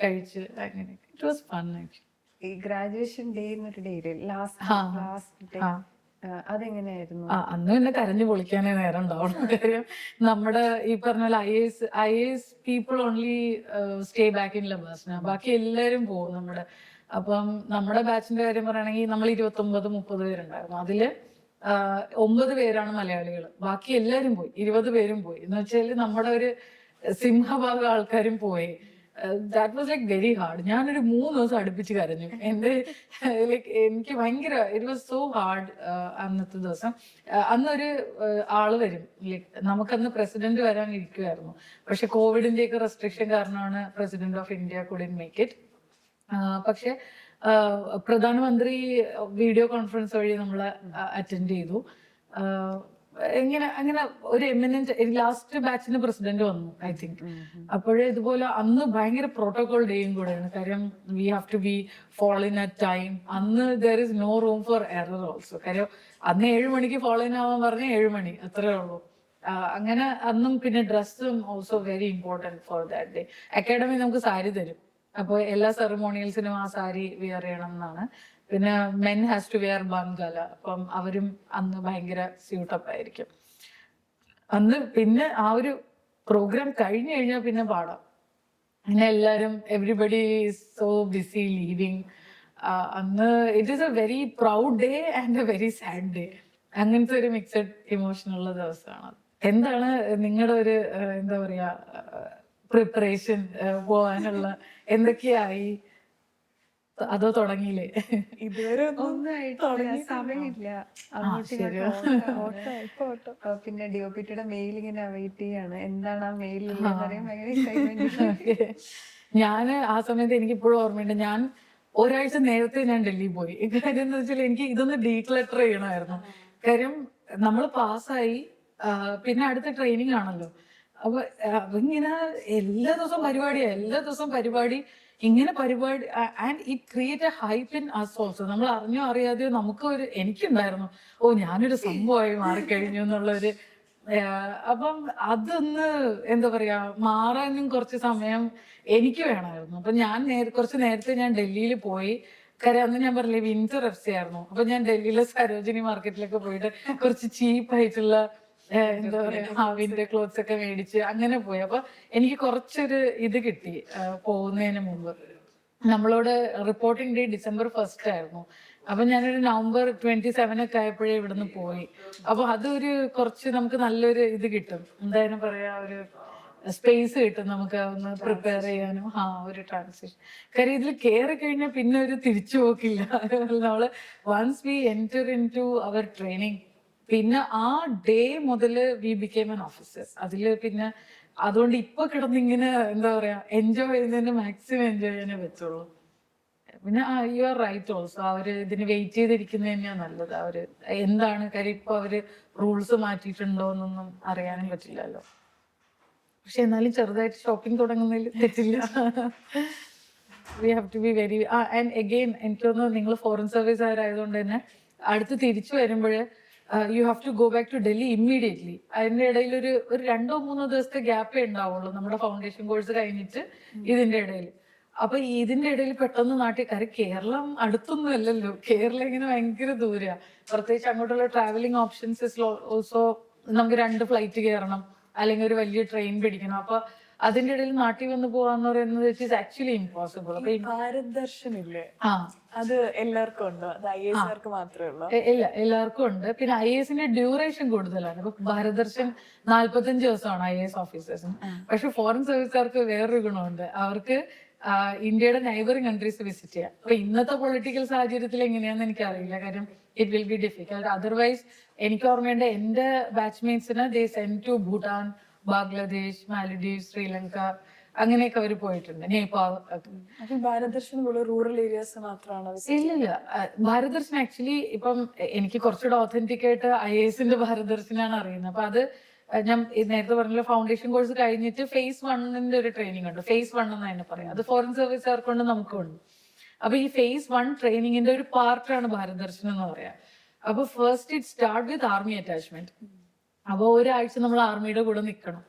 കഴിച്ച് അങ്ങനെ. It was fun actually. ഈ ഗ്രാജുവേഷൻ ഡേ എന്നൊരു ഡേ ലാസ്റ്റ് ഡേ അതെങ്ങനെയായിരുന്നു? അന്ന് പിന്നെ കരഞ്ഞു പൊളിക്കാനേ നേരം ഉണ്ടാവണം. കാര്യം നമ്മുടെ ഈ പറഞ്ഞ പോലെ IAS people only stay back in LBSNAA. ബാക്കി എല്ലാരും പോകും നമ്മുടെ. അപ്പം നമ്മുടെ ബാച്ചിന്റെ കാര്യം പറയുകയാണെങ്കിൽ നമ്മൾ 29-30 പേരുണ്ടായിരുന്നു. അതില് 9 പേരാണ് മലയാളികൾ. ബാക്കി എല്ലാരും പോയി, 20 പേരും പോയി. എന്ന് വെച്ചാൽ നമ്മുടെ ഒരു സിംഹഭാഗം ആൾക്കാരും പോയി. That was like very hard. ഞാനൊരു 3 ദിവസം അടുപ്പിച്ച് കരഞ്ഞു. എന്റെ ലൈക്ക് എനിക്ക് ഭയങ്കര ഇറ്റ് വാസ് സോ ഹാർഡ് അന്നത്തെ ദിവസം. അന്നൊരു ആള് വരും, ലൈക്ക് നമുക്കന്ന് പ്രസിഡന്റ് വരാൻ ഇരിക്കുമായിരുന്നു. പക്ഷെ കോവിഡിന്റെ ഒക്കെ റെസ്ട്രിക്ഷൻ കാരണമാണ് president of India couldn't make it. പക്ഷെ പ്രധാനമന്ത്രി വീഡിയോ കോൺഫറൻസ് വഴി നമ്മളെ അറ്റൻഡ് ചെയ്തു. അങ്ങനെ ഒരു എമിനന്റ് ലാസ്റ്റ് ബാച്ചിന് പ്രസിഡന്റ് വന്നു ഐ തിങ്ക്. അപ്പോഴേ ഇതുപോലെ അന്ന് ഭയങ്കര പ്രോട്ടോകോൾ ഡേയും കൂടെയാണ്. കാര്യം we have to be follow in at time. അന്ന് there is no room for error also. കാര്യം അന്ന് 7 മണിക്ക് ഫോളോ ഇൻ ആവാൻ പറഞ്ഞ 7 മണി അത്രേ ഉള്ളൂ. അങ്ങനെ അന്നും പിന്നെ ഡ്രസ്സും also very important for that day. Academy നമുക്ക് സാരി തരും. അപ്പോൾ എല്ലാ സെറമോണിയൽസിനും ആ സാരി വെയർ ചെയ്യണം എന്നാണ്. പിന്നെ മെൻ ഹാസ് ടു വെയർ ബാൻഗാല. അപ്പം അവരും അന്ന് ഭയങ്കര സ്യൂട്ടപ്പ് ആയിരിക്കും അന്ന്. പിന്നെ ആ ഒരു പ്രോഗ്രാം കഴിഞ്ഞു കഴിഞ്ഞാൽ പിന്നെ പാടാം. പിന്നെ എല്ലാരും everybody is so busy leaving. അന്ന് it is a very proud day and a very sad day. അങ്ങനത്തെ ഒരു മിക്സഡ് ഇമോഷനുള്ള ദിവസമാണ്. എന്താണ് നിങ്ങളുടെ ഒരു എന്താ പറയാ പ്രിപ്പറേഷൻ പോവാനുള്ള എന്തൊക്കെയായി? അതോ തുടങ്ങിയില്ലേ? ഇതുവരെ സമയമില്ല. പിന്നെ DOPTയുടെ മെയിൽ ഇങ്ങനെ വെയിറ്റ് ചെയ്യാണ്. എന്താണ് ആ മെയിലില്ലെന്ന് അറിയാൻ ഭയങ്കര എക്സൈറ്റ്മെന്റ്. ഞാൻ ആ സമയത്ത് എനിക്ക് ഇപ്പോഴും ഓർമ്മയുണ്ട്, ഞാൻ ഒരാഴ്ച നേരത്തെ ഞാൻ ഡൽഹി പോയി. കാര്യം എന്താ വെച്ചാൽ എനിക്ക് ഇതൊന്ന് ഡീക്ലട്ടർ ചെയ്യണമായിരുന്നു. കാര്യം നമ്മൾ പാസ്സായി, പിന്നെ അടുത്ത ട്രെയിനിങ് ആണല്ലോ. അപ്പൊ ഇങ്ങനെ എല്ലാ ദിവസവും പരിപാടി ഇങ്ങനെ പരിപാടി. And it create a hype in us also. നമ്മൾ അറിഞ്ഞോ അറിയാതെയോ എനിക്കുണ്ടായിരുന്നു, ഓ ഞാനൊരു സംഭവമായി മാറിക്കഴിഞ്ഞു എന്നുള്ളൊരു. അപ്പം അതൊന്ന് എന്താ പറയാ മാറാനും കുറച്ച് സമയം എനിക്ക് വേണമായിരുന്നു. അപ്പൊ ഞാൻ കുറച്ച് നേരത്തെ ഞാൻ ഡൽഹിയിൽ പോയി. കാര്യം അന്ന് ഞാൻ പറഞ്ഞില്ലേ വിന്റർ FC ആയിരുന്നു. അപ്പൊ ഞാൻ ഡൽഹിയിലെ സരോജിനി മാർക്കറ്റിലൊക്കെ പോയിട്ട് കുറച്ച് ചീപ്പായിട്ടുള്ള എന്താ പറയാ വിന്റർ ക്ലോത്ത്സ് ഒക്കെ മേടിച്ച് അങ്ങനെ പോയി. അപ്പൊ എനിക്ക് കുറച്ചൊരു ഇത് കിട്ടി പോകുന്നതിന് മുമ്പ്. നമ്മളോട് റിപ്പോർട്ടിംഗ് ഡേ December 1st ആയിരുന്നു. അപ്പൊ ഞാനൊരു November 27 ഒക്കെ ആയപ്പോഴേ ഇവിടുന്ന് പോയി. അപ്പൊ അതൊരു കുറച്ച് നമുക്ക് നല്ലൊരു ഇത് കിട്ടും, എന്തായാലും പറയാ ഒരു സ്പേസ് കിട്ടും നമുക്ക് ഒന്ന് പ്രിപ്പയർ ചെയ്യാനും. ഒരു ട്രാൻസിഷൻ. കാര്യം ഇതിൽ കയറി കഴിഞ്ഞാൽ പിന്നെ ഒരു തിരിച്ചു പോക്കില്ല. നമ്മള് once we enter into our training, പിന്നെ ആ ഡേ മുതൽ വി ബിക്കേം എൻ ഓഫീസർ. അതില് പിന്നെ അതുകൊണ്ട് ഇപ്പൊ കിടന്നിങ്ങനെ എന്താ പറയാ എൻജോയ് ചെയ്യുന്നതിന് മാക്സിമം എൻജോയ് ചെയ്യാനേ പറ്റുള്ളൂ. പിന്നെ യു ആർ റൈറ്റ് ഓൾസോ. അവര് ഇതിന് വെയിറ്റ് ചെയ്തിരിക്കുന്നത് തന്നെയാണ് നല്ലത്. അവര് എന്താണ് കാര്യം ഇപ്പൊ അവര് റൂൾസ് മാറ്റിയിട്ടുണ്ടോ എന്നൊന്നും അറിയാനും പറ്റില്ലല്ലോ. പക്ഷെ എന്നാലും ചെറുതായിട്ട് ഷോപ്പിംഗ് തുടങ്ങുന്നതിൽ തെറ്റില്ല. We have to be very and again എനിക്ക് തോന്നുന്നു നിങ്ങൾ ഫോറിൻ സർവീസ് ആയതുകൊണ്ട് തന്നെ അടുത്ത് തിരിച്ചു വരുമ്പോൾ you have to go back to Delhi immediately. അതിന്റെ ഇടയിൽ ഒരു 2-3 ദിവസത്തെ ഗ്യാപ്പേ ഉണ്ടാവുള്ളൂ നമ്മുടെ ഫൗണ്ടേഷൻ കോഴ്സ് കഴിഞ്ഞിട്ട് ഇതിന്റെ ഇടയിൽ. അപ്പൊ ഇതിന്റെ ഇടയിൽ പെട്ടെന്ന് നാട്ടിൽ കാര്യം കേരളം അടുത്തൊന്നും അല്ലല്ലോ, കേരളം ഇങ്ങനെ ഭയങ്കര ദൂരെയാ. പ്രത്യേകിച്ച് അങ്ങോട്ടുള്ള ട്രാവലിംഗ് ഓപ്ഷൻസ് ഓൾസോ നമുക്ക് 2 ഫ്ലൈറ്റ് കയറണം അല്ലെങ്കിൽ ഒരു വലിയ ട്രെയിൻ പിടിക്കണം. അപ്പൊ അതിന്റെ ഇടയിൽ നാട്ടിൽ വന്ന് പോവാന്ന് പറയുന്നത് ആക്ച്വലി ഇമ്പോസിബിൾ. അപ്പൊ ഭാരത് ദർശൻ ഇല്ലേ, ആ അത് എല്ലാവർക്കും ഉണ്ടോ? അത് IAS മാത്രമേ ഉള്ളൂ? ഇല്ല, എല്ലാവർക്കും ഉണ്ട്. പിന്നെ IASന്റെ ഡ്യൂറേഷൻ കൂടുതലാണ്. ഇപ്പൊ ഭാരത് ദർശൻ 45 ദിവസമാണ് IAS ഓഫീസേഴ്സിന്. പക്ഷെ ഫോറിൻ സർവീസുകാർക്ക് വേറൊരു ഗുണമുണ്ട്, അവർക്ക് ഇന്ത്യയുടെ നൈബറിംഗ് കൺട്രീസ് വിസിറ്റ് ചെയ്യാം. അപ്പൊ ഇന്നത്തെ പൊളിറ്റിക്കൽ സാഹചര്യത്തിൽ എങ്ങനെയാന്ന് എനിക്കറിയില്ല, കാര്യം it will be difficult. Otherwise എനിക്ക് ഓർമ്മയുണ്ട് എന്റെ ബാച്ച്മേറ്റ്സിന് they send to Bhutan, Bangladesh, Maldives, Sri Lanka, അങ്ങനെയൊക്കെ അവർ പോയിട്ടുണ്ട്, നേപ്പാൾ. അപ്പൊ ഭാരത് ദർശൻ റൂറൽ ഏരിയാസ് മാത്രമാണ്? ഇല്ലില്ല, ഭാരത് ദർശൻ ആക്ച്വലി ഇപ്പം എനിക്ക് കുറച്ചുകൂടെ ഓതന്റിക് ആയിട്ട് IASന്റെ ഭാരത് ദർശനാണ് അറിയുന്നത്. അപ്പൊ അത് ഞാൻ നേരത്തെ പറഞ്ഞ ഫൗണ്ടേഷൻ കോഴ്സ് കഴിഞ്ഞിട്ട് phase 1 ഒരു ട്രെയിനിങ് ഉണ്ട്. phase 1 എന്ന് തന്നെ പറയാം. അത് ഫോറിൻ സർവീസുകാർക്ക് കൊണ്ട് നമുക്കുണ്ട്. അപ്പൊ ഈ phase 1 ട്രെയിനിങ്ങിന്റെ ഒരു പാർട്ടാണ് ഭാരത് ദർശൻ എന്ന് പറയാം. അപ്പൊ first it start with army attachment. അപ്പൊ ഒരാഴ്ച നമ്മൾ ആർമിയുടെ കൂടെ നിൽക്കണം.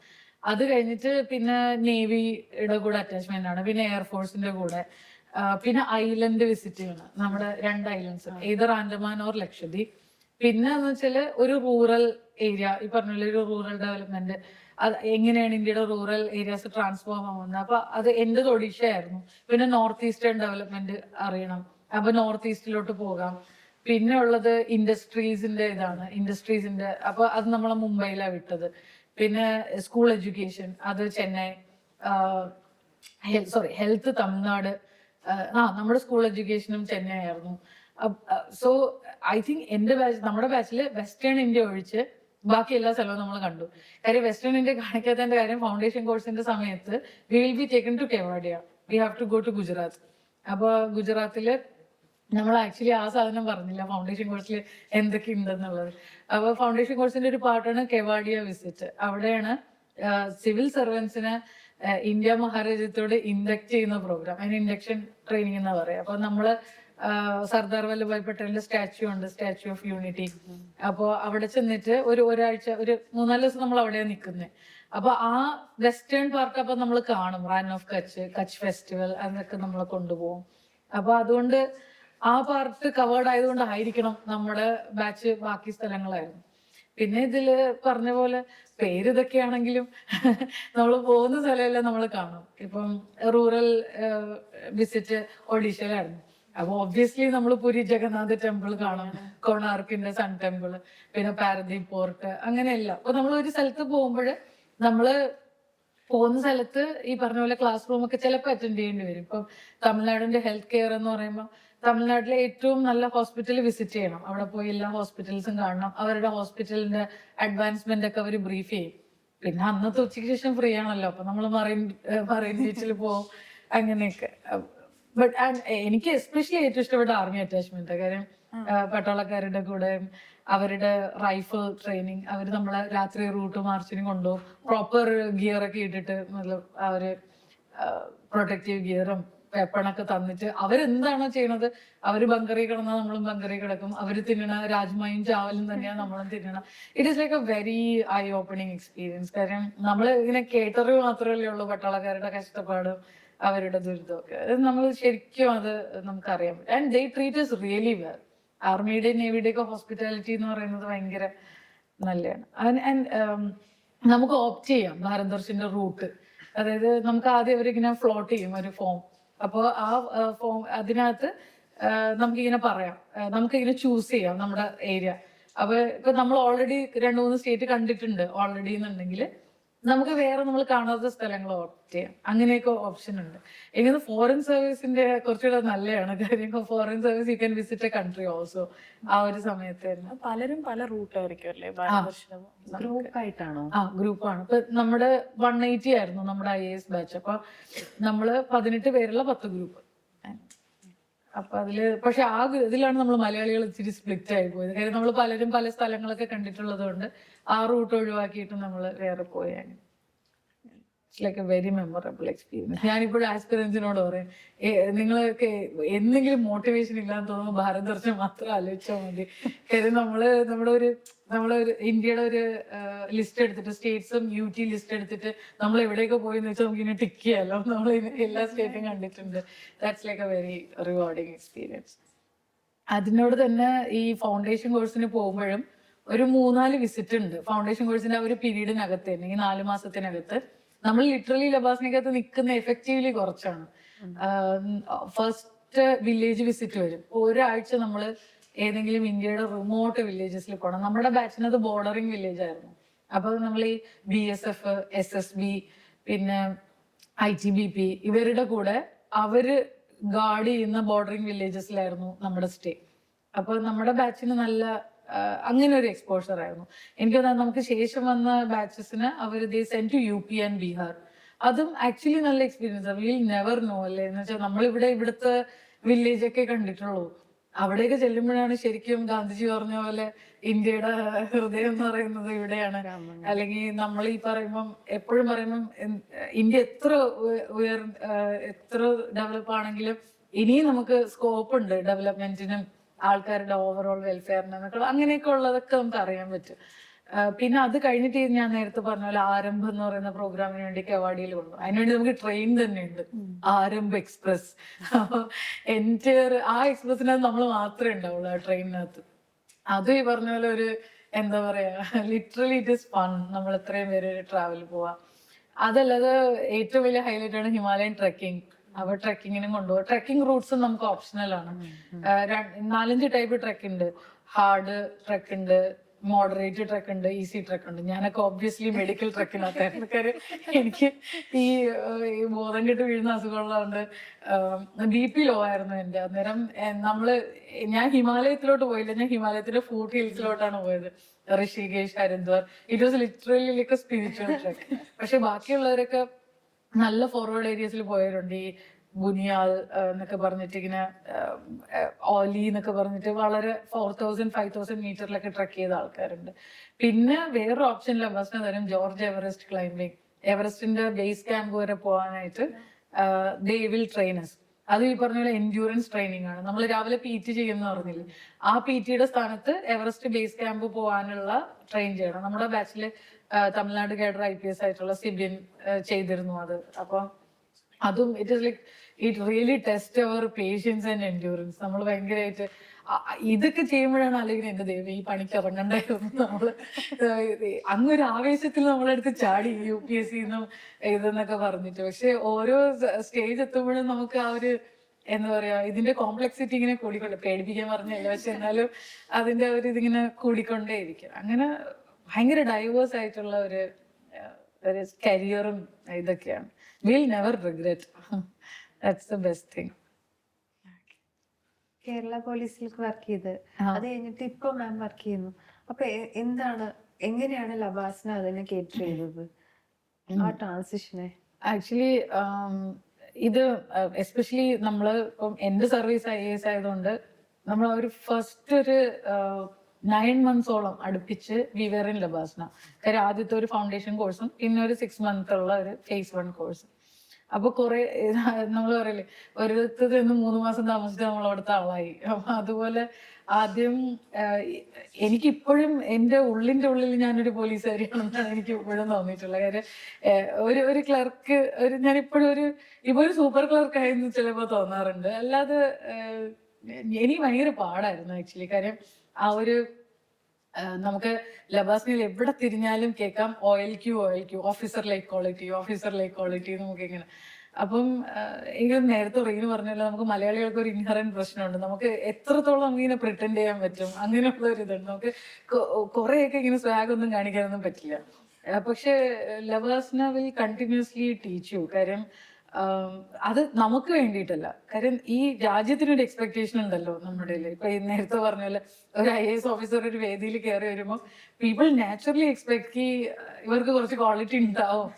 അത് കഴിഞ്ഞിട്ട് പിന്നെ നേവിയുടെ കൂടെ അറ്റാച്ച്മെന്റ് ആണ്, പിന്നെ എയർഫോഴ്സിന്റെ കൂടെ, പിന്നെ ഐലൻഡ് വിസിറ്റ് ചെയ്യണം. നമ്മുടെ 2 islands, either Andaman or Lakshadweep. പിന്നെ എന്ന് വെച്ചാല് ഒരു റൂറൽ ഏരിയ, ഈ പറഞ്ഞ ഒരു റൂറൽ ഡെവലപ്മെന്റ്, അത് എങ്ങനെയാണ് ഇന്ത്യയുടെ റൂറൽ ഏരിയാസ് ട്രാൻസ്ഫോം ആവുന്നത്. അപ്പൊ അത് എന്റെ ഒഡീഷ ആയിരുന്നു. പിന്നെ നോർത്ത് ഈസ്റ്റേൺ ഡെവലപ്മെന്റ് അറിയണം, അപ്പൊ നോർത്ത് ഈസ്റ്റിലോട്ട് പോകാം. പിന്നെ ഉള്ളത് ഇൻഡസ്ട്രീസിന്റെ ഇൻഡസ്ട്രീസിന്റെ, അപ്പൊ അത് നമ്മളെ മുംബൈയിലാണ് വിട്ടത്. പിന്നെ സ്കൂൾ എഡ്യൂക്കേഷൻ അത് ചെന്നൈ, ഹെൽത്ത് തമിഴ്നാട്. നമ്മുടെ സ്കൂൾ എഡ്യൂക്കേഷനും ചെന്നൈ ആയിരുന്നു. സോ ഐ തിങ്ക് നമ്മുടെ ബാച്ചില് വെസ്റ്റേൺ ഇന്ത്യ ഒഴിച്ച് ബാക്കി എല്ലാ സ്ഥലവും നമ്മൾ കണ്ടു. കാര്യം വെസ്റ്റേൺ ഇന്ത്യ കാണിക്കാത്തതിന്റെ കാര്യം ഫൗണ്ടേഷൻ കോഴ്സിന്റെ സമയത്ത് we will be taken to Kevadia, we have to go to Gujarat. അപ്പൊ ഗുജറാത്തില് നമ്മൾ ആക്ച്വലി ആ സാധനം പറഞ്ഞില്ല ഫൗണ്ടേഷൻ കോഴ്സിൽ എന്തൊക്കെ ഉണ്ടെന്നുള്ളത്. അപ്പൊ ഫൗണ്ടേഷൻ കോഴ്സിന്റെ ഒരു പാർട്ടാണ് കെവാഡിയ വിസിറ്റ്. അവിടെയാണ് സിവിൽ സർവൻസിന് ഇന്ത്യ മഹാരാജ്യത്തോട് ഇൻഡക്ട് ചെയ്യുന്ന പ്രോഗ്രാം, അതിന് ഇൻഡക്ഷൻ ട്രെയിനിങ് എന്നാ പറയാ. അപ്പൊ നമ്മള് സർദാർ വല്ലഭായ് പട്ടേലിന്റെ സ്റ്റാച്യു ഉണ്ട്, സ്റ്റാച്യു ഓഫ് യൂണിറ്റി. അപ്പോൾ അവിടെ ചെന്നിട്ട് ഒരാഴ്ച, ഒരു 3-4 ദിവസം നമ്മൾ അവിടെയാണ് നിൽക്കുന്നത്. അപ്പൊ ആ വെസ്റ്റേൺ പാർട്ട് അപ്പൊ നമ്മൾ കാണും, റാൻ ഓഫ് കച്ച് ഫെസ്റ്റിവൽ, അതൊക്കെ നമ്മളെ കൊണ്ടുപോകും. അപ്പൊ അതുകൊണ്ട് ആ പാർട്ട് കവേർഡ് ആയതുകൊണ്ടായിരിക്കണം നമ്മുടെ ബാച്ച് ബാക്കി സ്ഥലങ്ങളായിരുന്നു. പിന്നെ ഇതില് പറഞ്ഞ പോലെ പേര് ഇതൊക്കെയാണെങ്കിലും നമ്മൾ പോകുന്ന സ്ഥലമെല്ലാം നമ്മൾ കാണും. ഇപ്പം റൂറൽ വിസിറ്റ് ഒഡീഷയിലായിരുന്നു. അപ്പൊ ഒബ്വിയസ്ലി നമ്മൾ പുരി ജഗന്നാഥ് ടെമ്പിൾ കാണും, കൊണാർക്കിന്റെ സൺ ടെമ്പിൾ, പിന്നെ പാരദീപ് പോർട്ട്, അങ്ങനെയല്ല. അപ്പൊ നമ്മൾ ഒരു സ്ഥലത്ത് പോകുമ്പോൾ നമ്മള് പോകുന്ന സ്ഥലത്ത് ഈ പറഞ്ഞ പോലെ ക്ലാസ് റൂം ഒക്കെ ചിലപ്പോൾ അറ്റൻഡ് ചെയ്യേണ്ടി വരും. ഇപ്പം തമിഴ്നാടിന്റെ ഹെൽത്ത് കെയർ എന്ന് പറയുമ്പോൾ തമിഴ്നാട്ടിലെ ഏറ്റവും നല്ല ഹോസ്പിറ്റൽ വിസിറ്റ് ചെയ്യണം, അവിടെ പോയി എല്ലാ ഹോസ്പിറ്റൽസും കാണണം, അവരുടെ ഹോസ്പിറ്റലിന്റെ അഡ്വാൻസ്മെന്റ് ഒക്കെ അവർ ബ്രീഫ് ചെയ്യും. പിന്നെ അന്നത്തെ ഉച്ചയ്ക്ക് ശേഷം ഫ്രീ ആണല്ലോ, അപ്പൊ നമ്മൾ മറൈൻ ബീച്ചിൽ പോകും, അങ്ങനെയൊക്കെ. ബട്ട് എനിക്ക് എസ്പെഷ്യലി ഏറ്റവും ഇഷ്ടപ്പെട്ട ആർമി അറ്റാച്ച്മെന്റ്. കാര്യം പട്ടാളക്കാരുടെ കൂടെ അവരുടെ റൈഫിൾ ട്രെയിനിങ്, അവർ നമ്മളെ രാത്രി റൂട്ട് മാർച്ചിന് കൊണ്ടുപോകും, പ്രോപ്പർ ഗിയർ ഒക്കെ ഇട്ടിട്ട്, അവര് പ്രൊട്ടക്റ്റീവ് ഗിയറും വെപ്പണൊക്കെ തന്നിട്ട് അവരെന്താണോ ചെയ്യണത്, അവര് ബങ്കറി കിടന്നാൽ നമ്മളും ബങ്കറി കിടക്കും, അവര് തിന്നണ രാജ്മയും ചാവലും തന്നെയാണ് നമ്മളും തിന്നണം. It is like A very I opening experience. കാര്യം നമ്മൾ ഇങ്ങനെ കേട്ടറിവ് മാത്രമല്ലേ ഉള്ളൂ പട്ടാളക്കാരുടെ കഷ്ടപ്പാടും അവരുടെ ദുരിതമൊക്കെ. നമ്മൾ ശരിക്കും അത് നമുക്കറിയാൻ പറ്റും. And they treat us really well. ആർമിയുടെയും നേവിയുടെ ഒക്കെ ഹോസ്പിറ്റാലിറ്റി എന്ന് പറയുന്നത് ഭയങ്കര നല്ലതാണ്. ആൻഡ് നമുക്ക് ഓപ്റ്റ് ചെയ്യാം ഭാരത് ദർശന്റെ റൂട്ട്. അതായത് നമുക്ക് ആദ്യം അവരിങ്ങനെ ഫ്ലോട്ട് ചെയ്യും ഒരു ഫോം. അപ്പോൾ ആ ഫോം അതിനകത്ത് നമുക്കിങ്ങനെ പറയാം, നമുക്കിങ്ങനെ ചൂസ് ചെയ്യാം നമ്മുടെ ഏരിയ. അപ്പൊ ഇപ്പൊ നമ്മൾ ഓൾറെഡി 2-3 സ്റ്റേറ്റ് കണ്ടിട്ടുണ്ട് ഓൾറെഡി എന്നുണ്ടെങ്കിൽ നമുക്ക് വേറെ നമ്മൾ കാണാത്ത സ്ഥലങ്ങൾ ഓപ്റ്റ് ചെയ്യാം. അങ്ങനെയൊക്കെ ഓപ്ഷൻ ഉണ്ട്. എനിക്ക് ഫോറിൻ സർവീസിന്റെ കുറച്ചുകൂടെ നല്ലതാണ്. കാര്യം foreign service you can visit A country also ആ ഒരു സമയത്ത് തന്നെ. പലരും പല റൂട്ടായിരിക്കും അല്ലേ? ഗ്രൂപ്പായിട്ടാണോ? ഗ്രൂപ്പാണ്. ഇപ്പൊ നമ്മുടെ 180 ആയിരുന്നു നമ്മുടെ IAS ബാച്ച്. അപ്പൊ നമ്മള് 18 പേരുള്ള 10 ഗ്രൂപ്പ്. അപ്പൊ അതില് പക്ഷെ ഇതിലാണ് നമ്മൾ മലയാളികൾ ഇച്ചിരി സ്പ്ലിറ്റ് ആയി പോയത്. കാര്യം നമ്മൾ പലരും പല സ്ഥലങ്ങളൊക്കെ കണ്ടിട്ടുള്ളത് കൊണ്ട് ആ റൂട്ട് ഒഴിവാക്കിയിട്ട് നമ്മൾ വേറെ പോയി. Like A very memorable experience. ഞാനിപ്പോഴും ആസ്പിറൻസിനോട് പറയും, നിങ്ങൾക്ക് എന്തെങ്കിലും മോട്ടിവേഷൻ ഇല്ലാന്ന് തോന്നുമ്പോൾ ഭാരത് ദർശൻ മാത്രം ആലോചിച്ചാൽ മതി. കാര്യം നമ്മളൊരു ഇന്ത്യയുടെ ഒരു ലിസ്റ്റ് എടുത്തിട്ട്, സ്റ്റേറ്റ്സും UT ലിസ്റ്റ് എടുത്തിട്ട് നമ്മൾ എവിടെയൊക്കെ പോയി എന്ന് വെച്ചാൽ നമുക്ക് ഇങ്ങനെ ടിക്ക് ചെയ്യാമല്ലോ. നമ്മൾ എല്ലാ സ്റ്റേറ്റും കണ്ടിട്ടുണ്ട്. That's like A very rewarding experience. അതിനോട് തന്നെ ഈ ഫൗണ്ടേഷൻ കോഴ്സിന് പോകുമ്പോഴും ഒരു 3-4 വിസിറ്റ് ഉണ്ട്. ഫൗണ്ടേഷൻ കോഴ്സിന്റെ ആ ഒരു പീരീഡിനകത്ത് തന്നെ, ഈ 4 മാസത്തിനകത്ത് നമ്മൾ ലിറ്ററലി ലബാസിനകത്ത് നിൽക്കുന്ന എഫക്റ്റീവ്ലി കുറച്ചാണ്. ഫസ്റ്റ് വില്ലേജ് വിസിറ്റ് വരും. ഒരാഴ്ച നമ്മൾ ഏതെങ്കിലും ഇന്ത്യയുടെ റിമോട്ട് വില്ലേജസിൽ പോകണം. നമ്മുടെ ബാച്ചിനത് ബോർഡറിങ് വില്ലേജ് ആയിരുന്നു. അപ്പൊ നമ്മൾ ഈ BSF, SSB, പിന്നെ ITBP ഇവരുടെ കൂടെ അവര് ഗാർഡ് ചെയ്യുന്ന ബോർഡറിങ് വില്ലേജസിലായിരുന്നു നമ്മുടെ സ്റ്റേ. അപ്പൊ നമ്മുടെ ബാച്ചിന് നല്ല അങ്ങനെ ഒരു എക്സ്പോഷർ ആയിരുന്നു. എനിക്ക് തോന്നുന്നു നമുക്ക് ശേഷം വന്ന ബാച്ചസിന് അവർ they send to UP and Bihar. അതും ആക്ച്വലി നല്ല എക്സ്പീരിയൻസ് ആണ്. വിൽ നെവർ നോ അല്ലേ എന്ന് വെച്ചാൽ നമ്മളിവിടെ ഇവിടുത്തെ വില്ലേജ് ഒക്കെ കണ്ടിട്ടുള്ളൂ. അവിടെയൊക്കെ ചെല്ലുമ്പോഴാണ് ശരിക്കും ഗാന്ധിജി പറഞ്ഞ പോലെ ഇന്ത്യയുടെ ഹൃദയം എന്ന് പറയുന്നത് ഇവിടെയാണ്. അല്ലെങ്കിൽ നമ്മൾ ഈ എപ്പോഴും പറയുമ്പം ഇന്ത്യ എത്ര എത്ര ഡെവലപ്പ് ആണെങ്കിലും ഇനിയും നമുക്ക് സ്കോപ്പ് ഉണ്ട് ഡെവലപ്മെന്റിനും ആൾക്കാരുടെ ഓവറോൾ വെൽഫെയറിനൊക്കെ. അങ്ങനെയൊക്കെ ഉള്ളതൊക്കെ നമുക്ക് അറിയാൻ പറ്റും. പിന്നെ അത് കഴിഞ്ഞിട്ട് ഞാൻ നേരത്തെ പറഞ്ഞ പോലെ ആരംഭം എന്ന് പറയുന്ന പ്രോഗ്രാമിന് വേണ്ടി കെവാഡിയിൽ കൊണ്ടു. അതിനുവേണ്ടി നമുക്ക് ട്രെയിൻ തന്നെ ഉണ്ട്, ആരംഭ് എക്സ്പ്രസ്. എൻ്റെ ആ എക്സ്പ്രസിനകത്ത് നമ്മൾ മാത്രമേ ഉണ്ടാവുള്ളൂ ആ ട്രെയിനിനകത്ത്. അതും ഈ പറഞ്ഞ പോലെ ഒരു എന്താ പറയാ, ലിറ്ററലി ഇറ്റ് ഇസ് ഫൺ. നമ്മൾ എത്രയും പേര് ട്രാവൽ പോവാ. അതല്ലാതെ ഏറ്റവും വലിയ ഹൈലൈറ്റ് ആണ് ഹിമാലയൻ ട്രെക്കിംഗ്. അപ്പൊ ട്രെക്കിങ്ങിനും കൊണ്ടുപോകും. ട്രെക്കിംഗ് റൂട്ട്സും നമുക്ക് ഓപ്ഷണൽ ആണ്. 4-5 ടൈപ്പ് ട്രെക്ക് ഉണ്ട്. ഹാർഡ് ട്രെക്ക് ഉണ്ട്, മോഡറേറ്റ് ട്രെക്ക് ഉണ്ട്, ഈസി ട്രെക്ക് ഉണ്ട്. ഞാനൊക്കെ ഒബ്വിയസ്ലി മെഡിക്കൽ ട്രെക്കിനകത്തായിരുന്നു. കാര്യം എനിക്ക് ഈ ബോധം കെട്ട് വീഴുന്ന അസുഖമുള്ളതുകൊണ്ട് BP ലോ ആയിരുന്നു എൻ്റെ. അന്നേരം ഞാൻ ഹിമാലയത്തിലോട്ട് പോയില്ല. ഞാൻ ഹിമാലയത്തിന്റെ ഫൂട്ട് ഹിൽസിലോട്ടാണ് പോയത്. Rishikesh, Haridwar. It was literally like a spiritual trek. പക്ഷെ ബാക്കിയുള്ളവരൊക്കെ നല്ല ഫോർവേഡ് ഏരിയസിൽ പോയവരുണ്ട്. ഈ ബുനിയാൽ എന്നൊക്കെ പറഞ്ഞിട്ട്, ഇങ്ങനെ ഓലി എന്നൊക്കെ പറഞ്ഞിട്ട് വളരെ 4000-5000 മീറ്ററിലൊക്കെ ട്രക്ക് ചെയ്ത ആൾക്കാരുണ്ട്. പിന്നെ വേറൊരു ഓപ്ഷൻ ലബാസിന് തരും, ജോർജ് എവറസ്റ്റ് ക്ലൈംബിംഗ്. എവറസ്റ്റിന്റെ ബേസ് ക്യാമ്പ് വരെ പോകാനായിട്ട് ദേ വിൽ ട്രെയിനേഴ്സ്. അത് ഈ പറഞ്ഞ പോലെ എൻഡ്യൂറൻസ് ട്രെയിനിങ് ആണ്. നമ്മൾ രാവിലെ PT ചെയ്യുന്ന പറഞ്ഞില്ലേ, ആ PTയുടെ സ്ഥാനത്ത് എവറസ്റ്റ് ബേസ് ക്യാമ്പ് പോകാനുള്ള ട്രെയിൻ ചെയ്യണം. നമ്മുടെ ബാച്ചില് തമിഴ്നാട് കേഡർ IPS ആയിട്ടുള്ള സിബിൻ ചെയ്തിരുന്നു അത്. അപ്പൊ അതും it really test our patience and endurance. നമ്മൾ ഭയങ്കരമായിട്ട് ഇതൊക്കെ ചെയ്യുമ്പോഴാണ് അല്ലെങ്കിൽ എന്റെ ദൈവം ഈ പണിക്ക് ഇറങ്ങണ്ടായിരുന്നു. നമ്മള് അങ്ങൊരു ആവേശത്തിൽ നമ്മളെടുത്ത് ചാടി UPSC ഇതെന്നൊക്കെ പറഞ്ഞിട്ട്. പക്ഷെ ഓരോ സ്റ്റേജ് എത്തുമ്പോഴും നമുക്ക് ആ ഒരു എന്താ പറയാ, ഇതിന്റെ കോംപ്ലക്സിറ്റി ഇങ്ങനെ കൂടിക്കൊണ്ട്, പേടിപ്പിക്കാൻ പറഞ്ഞല്ല, പക്ഷെ എന്നാലും അതിന്റെ ഒരു ഇതിങ്ങനെ കൂടിക്കൊണ്ടേയിരിക്കും. അങ്ങനെ ഭയങ്കര ഡൈവേഴ്സ് ആയിട്ടുള്ള ഒരു കരിയറും ഇതൊക്കെയാണ്. Will never regret. That's the best thing. Kerala പോലീസിലേക്ക് വർക്ക് ചെയ്ത് അത് കഴിഞ്ഞിട്ട് ഇപ്പൊ മാം വർക്ക് ചെയ്യുന്നു. അപ്പൊ എങ്ങനെയാണ് ലബാസിനെ അതിനെ കേറ്റർ ചെയ്തത്, ആ ട്രാൻസിഷനെ? ആക്ച്വലി ഇത് എസ്പെഷ്യലി നമ്മള് ഇപ്പം എന്റെ സർവീസ് IAS ആയതുകൊണ്ട് നമ്മൾ ഒരു ഫസ്റ്റ് ഒരു 9 months അടുപ്പിച്ച് വി വെയർ ഇൻ ലബാസ്ന. കാര്യം ആദ്യത്തെ ഒരു ഫൗണ്ടേഷൻ കോഴ്സും പിന്നെ ഒരു 6 month ഉള്ള ഒരു phase 1 കോഴ്സും. അപ്പൊ കുറെ നമ്മൾ പറയില്ലേ, ഒരിടത്ത് നിന്ന് 3 മാസം താമസിച്ച് നമ്മൾ അവിടുത്തെ ആളായി. അപ്പൊ അതുപോലെ ആദ്യം എനിക്കിപ്പോഴും എൻ്റെ ഉള്ളിൽ ഞാനൊരു പോലീസുകാരിയാണെന്നാണ് എനിക്ക് ഇപ്പോഴും തോന്നിയിട്ടുള്ളത്. കാര്യം ഒരു ക്ലർക്ക്, ഞാനിപ്പോഴും ഇപ്പൊ ഒരു സൂപ്പർ ക്ലർക്ക് ആയെന്ന് ചിലപ്പോൾ തോന്നാറുണ്ട്. അല്ലാതെ എനിക്ക് ഭയങ്കര പാടായിരുന്നു ആക്ച്വലി. കാര്യം ആ ഒരു നമുക്ക് ലബാസിനിൽ എവിടെ തിരിഞ്ഞാലും കേൾക്കാം OLQ, ഓഫീസർ ലൈക്ക് ക്വാളിറ്റി നമുക്ക് ഇങ്ങനെ. അപ്പം എനിക്ക് നേരത്തെ റീന് പറഞ്ഞല്ലോ, നമുക്ക് മലയാളികൾക്ക് ഒരു ഇൻഹറന്റ് പ്രശ്നമുണ്ട്. നമുക്ക് എത്രത്തോളം നമുക്ക് ഇങ്ങനെ പ്രിറ്റൻഡ് ചെയ്യാൻ പറ്റും, അങ്ങനെയുള്ള ഒരു ഇതുണ്ട്. നമുക്ക് കുറെയൊക്കെ ഇങ്ങനെ സ്വാഗ് ഒന്നും കാണിക്കാനൊന്നും പറ്റില്ല. പക്ഷെ ലബാസിന വിൽ കണ്ടിന്യൂസ്ലി ടീച്ച് യു. കാര്യം അത് നമുക്ക് വേണ്ടിയിട്ടല്ല. കാര്യം ഈ രാജ്യത്തിനൊരു എക്സ്പെക്ടേഷൻ ഉണ്ടല്ലോ നമ്മുടെ. ഇപ്പൊ നേരത്തെ പറഞ്ഞ പോലെ ഒരു IAS ഓഫീസർ ഒരു വേദിയിൽ കയറി വരുമ്പോൾ പീപ്പിൾ നാച്ചുറലി എക്സ്പെക്ട് ഇവർക്ക് കുറച്ച് ക്വാളിറ്റി ഉണ്ടാവും.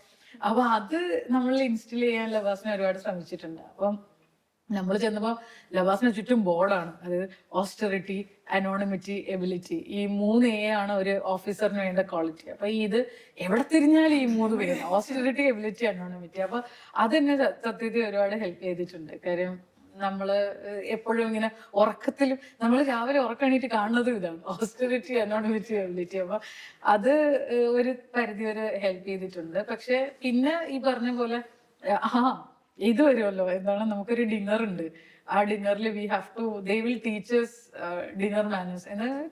അപ്പൊ അത് നമ്മൾ ഇൻസ്റ്റിൽ ചെയ്യാൻ ലബാസിനെ ഒരുപാട് ശ്രമിച്ചിട്ടുണ്ട്. അപ്പം നമ്മൾ ചെന്നപ്പോൾ ലബാസിന് ചുറ്റും ബോർഡാണ്, അതായത് ഓസ്റ്ററിറ്റി, അനോണിമിറ്റി, എബിലിറ്റി, ഈ 3 A ആണ് ഒരു ഓഫീസറിന് വേണ്ട ക്വാളിറ്റി. അപ്പൊ ഇത് എവിടെ തിരിഞ്ഞാലും ഈ 3 പേര്, ഓസ്റ്ററിറ്റി, എബിലിറ്റി, അനോണിമിറ്റി. അപ്പൊ അതെന്നെ സത്യത്തിൽ ഒരുപാട് ഹെൽപ്പ് ചെയ്തിട്ടുണ്ട്. കാര്യം നമ്മള് എപ്പോഴും ഇങ്ങനെ ഉറക്കത്തിൽ നമ്മൾ രാവിലെ ഉറക്കണീറ്റ് കാണുന്നതും ഇതാണ്, ഓസ്റ്ററിറ്റി, അനോണിമിറ്റി, എബിലിറ്റി. അപ്പൊ അത് ഒരു പരിധി വരെ ഹെൽപ്പ് ചെയ്തിട്ടുണ്ട്. പക്ഷെ പിന്നെ ഈ പറഞ്ഞ പോലെ ഇത് വരുമല്ലോ, എന്താണ്, നമുക്കൊരു ഡിന്നർ ഉണ്ട്. ആ ഡിന്നറിൽ we have to, they will teachers dinner manners,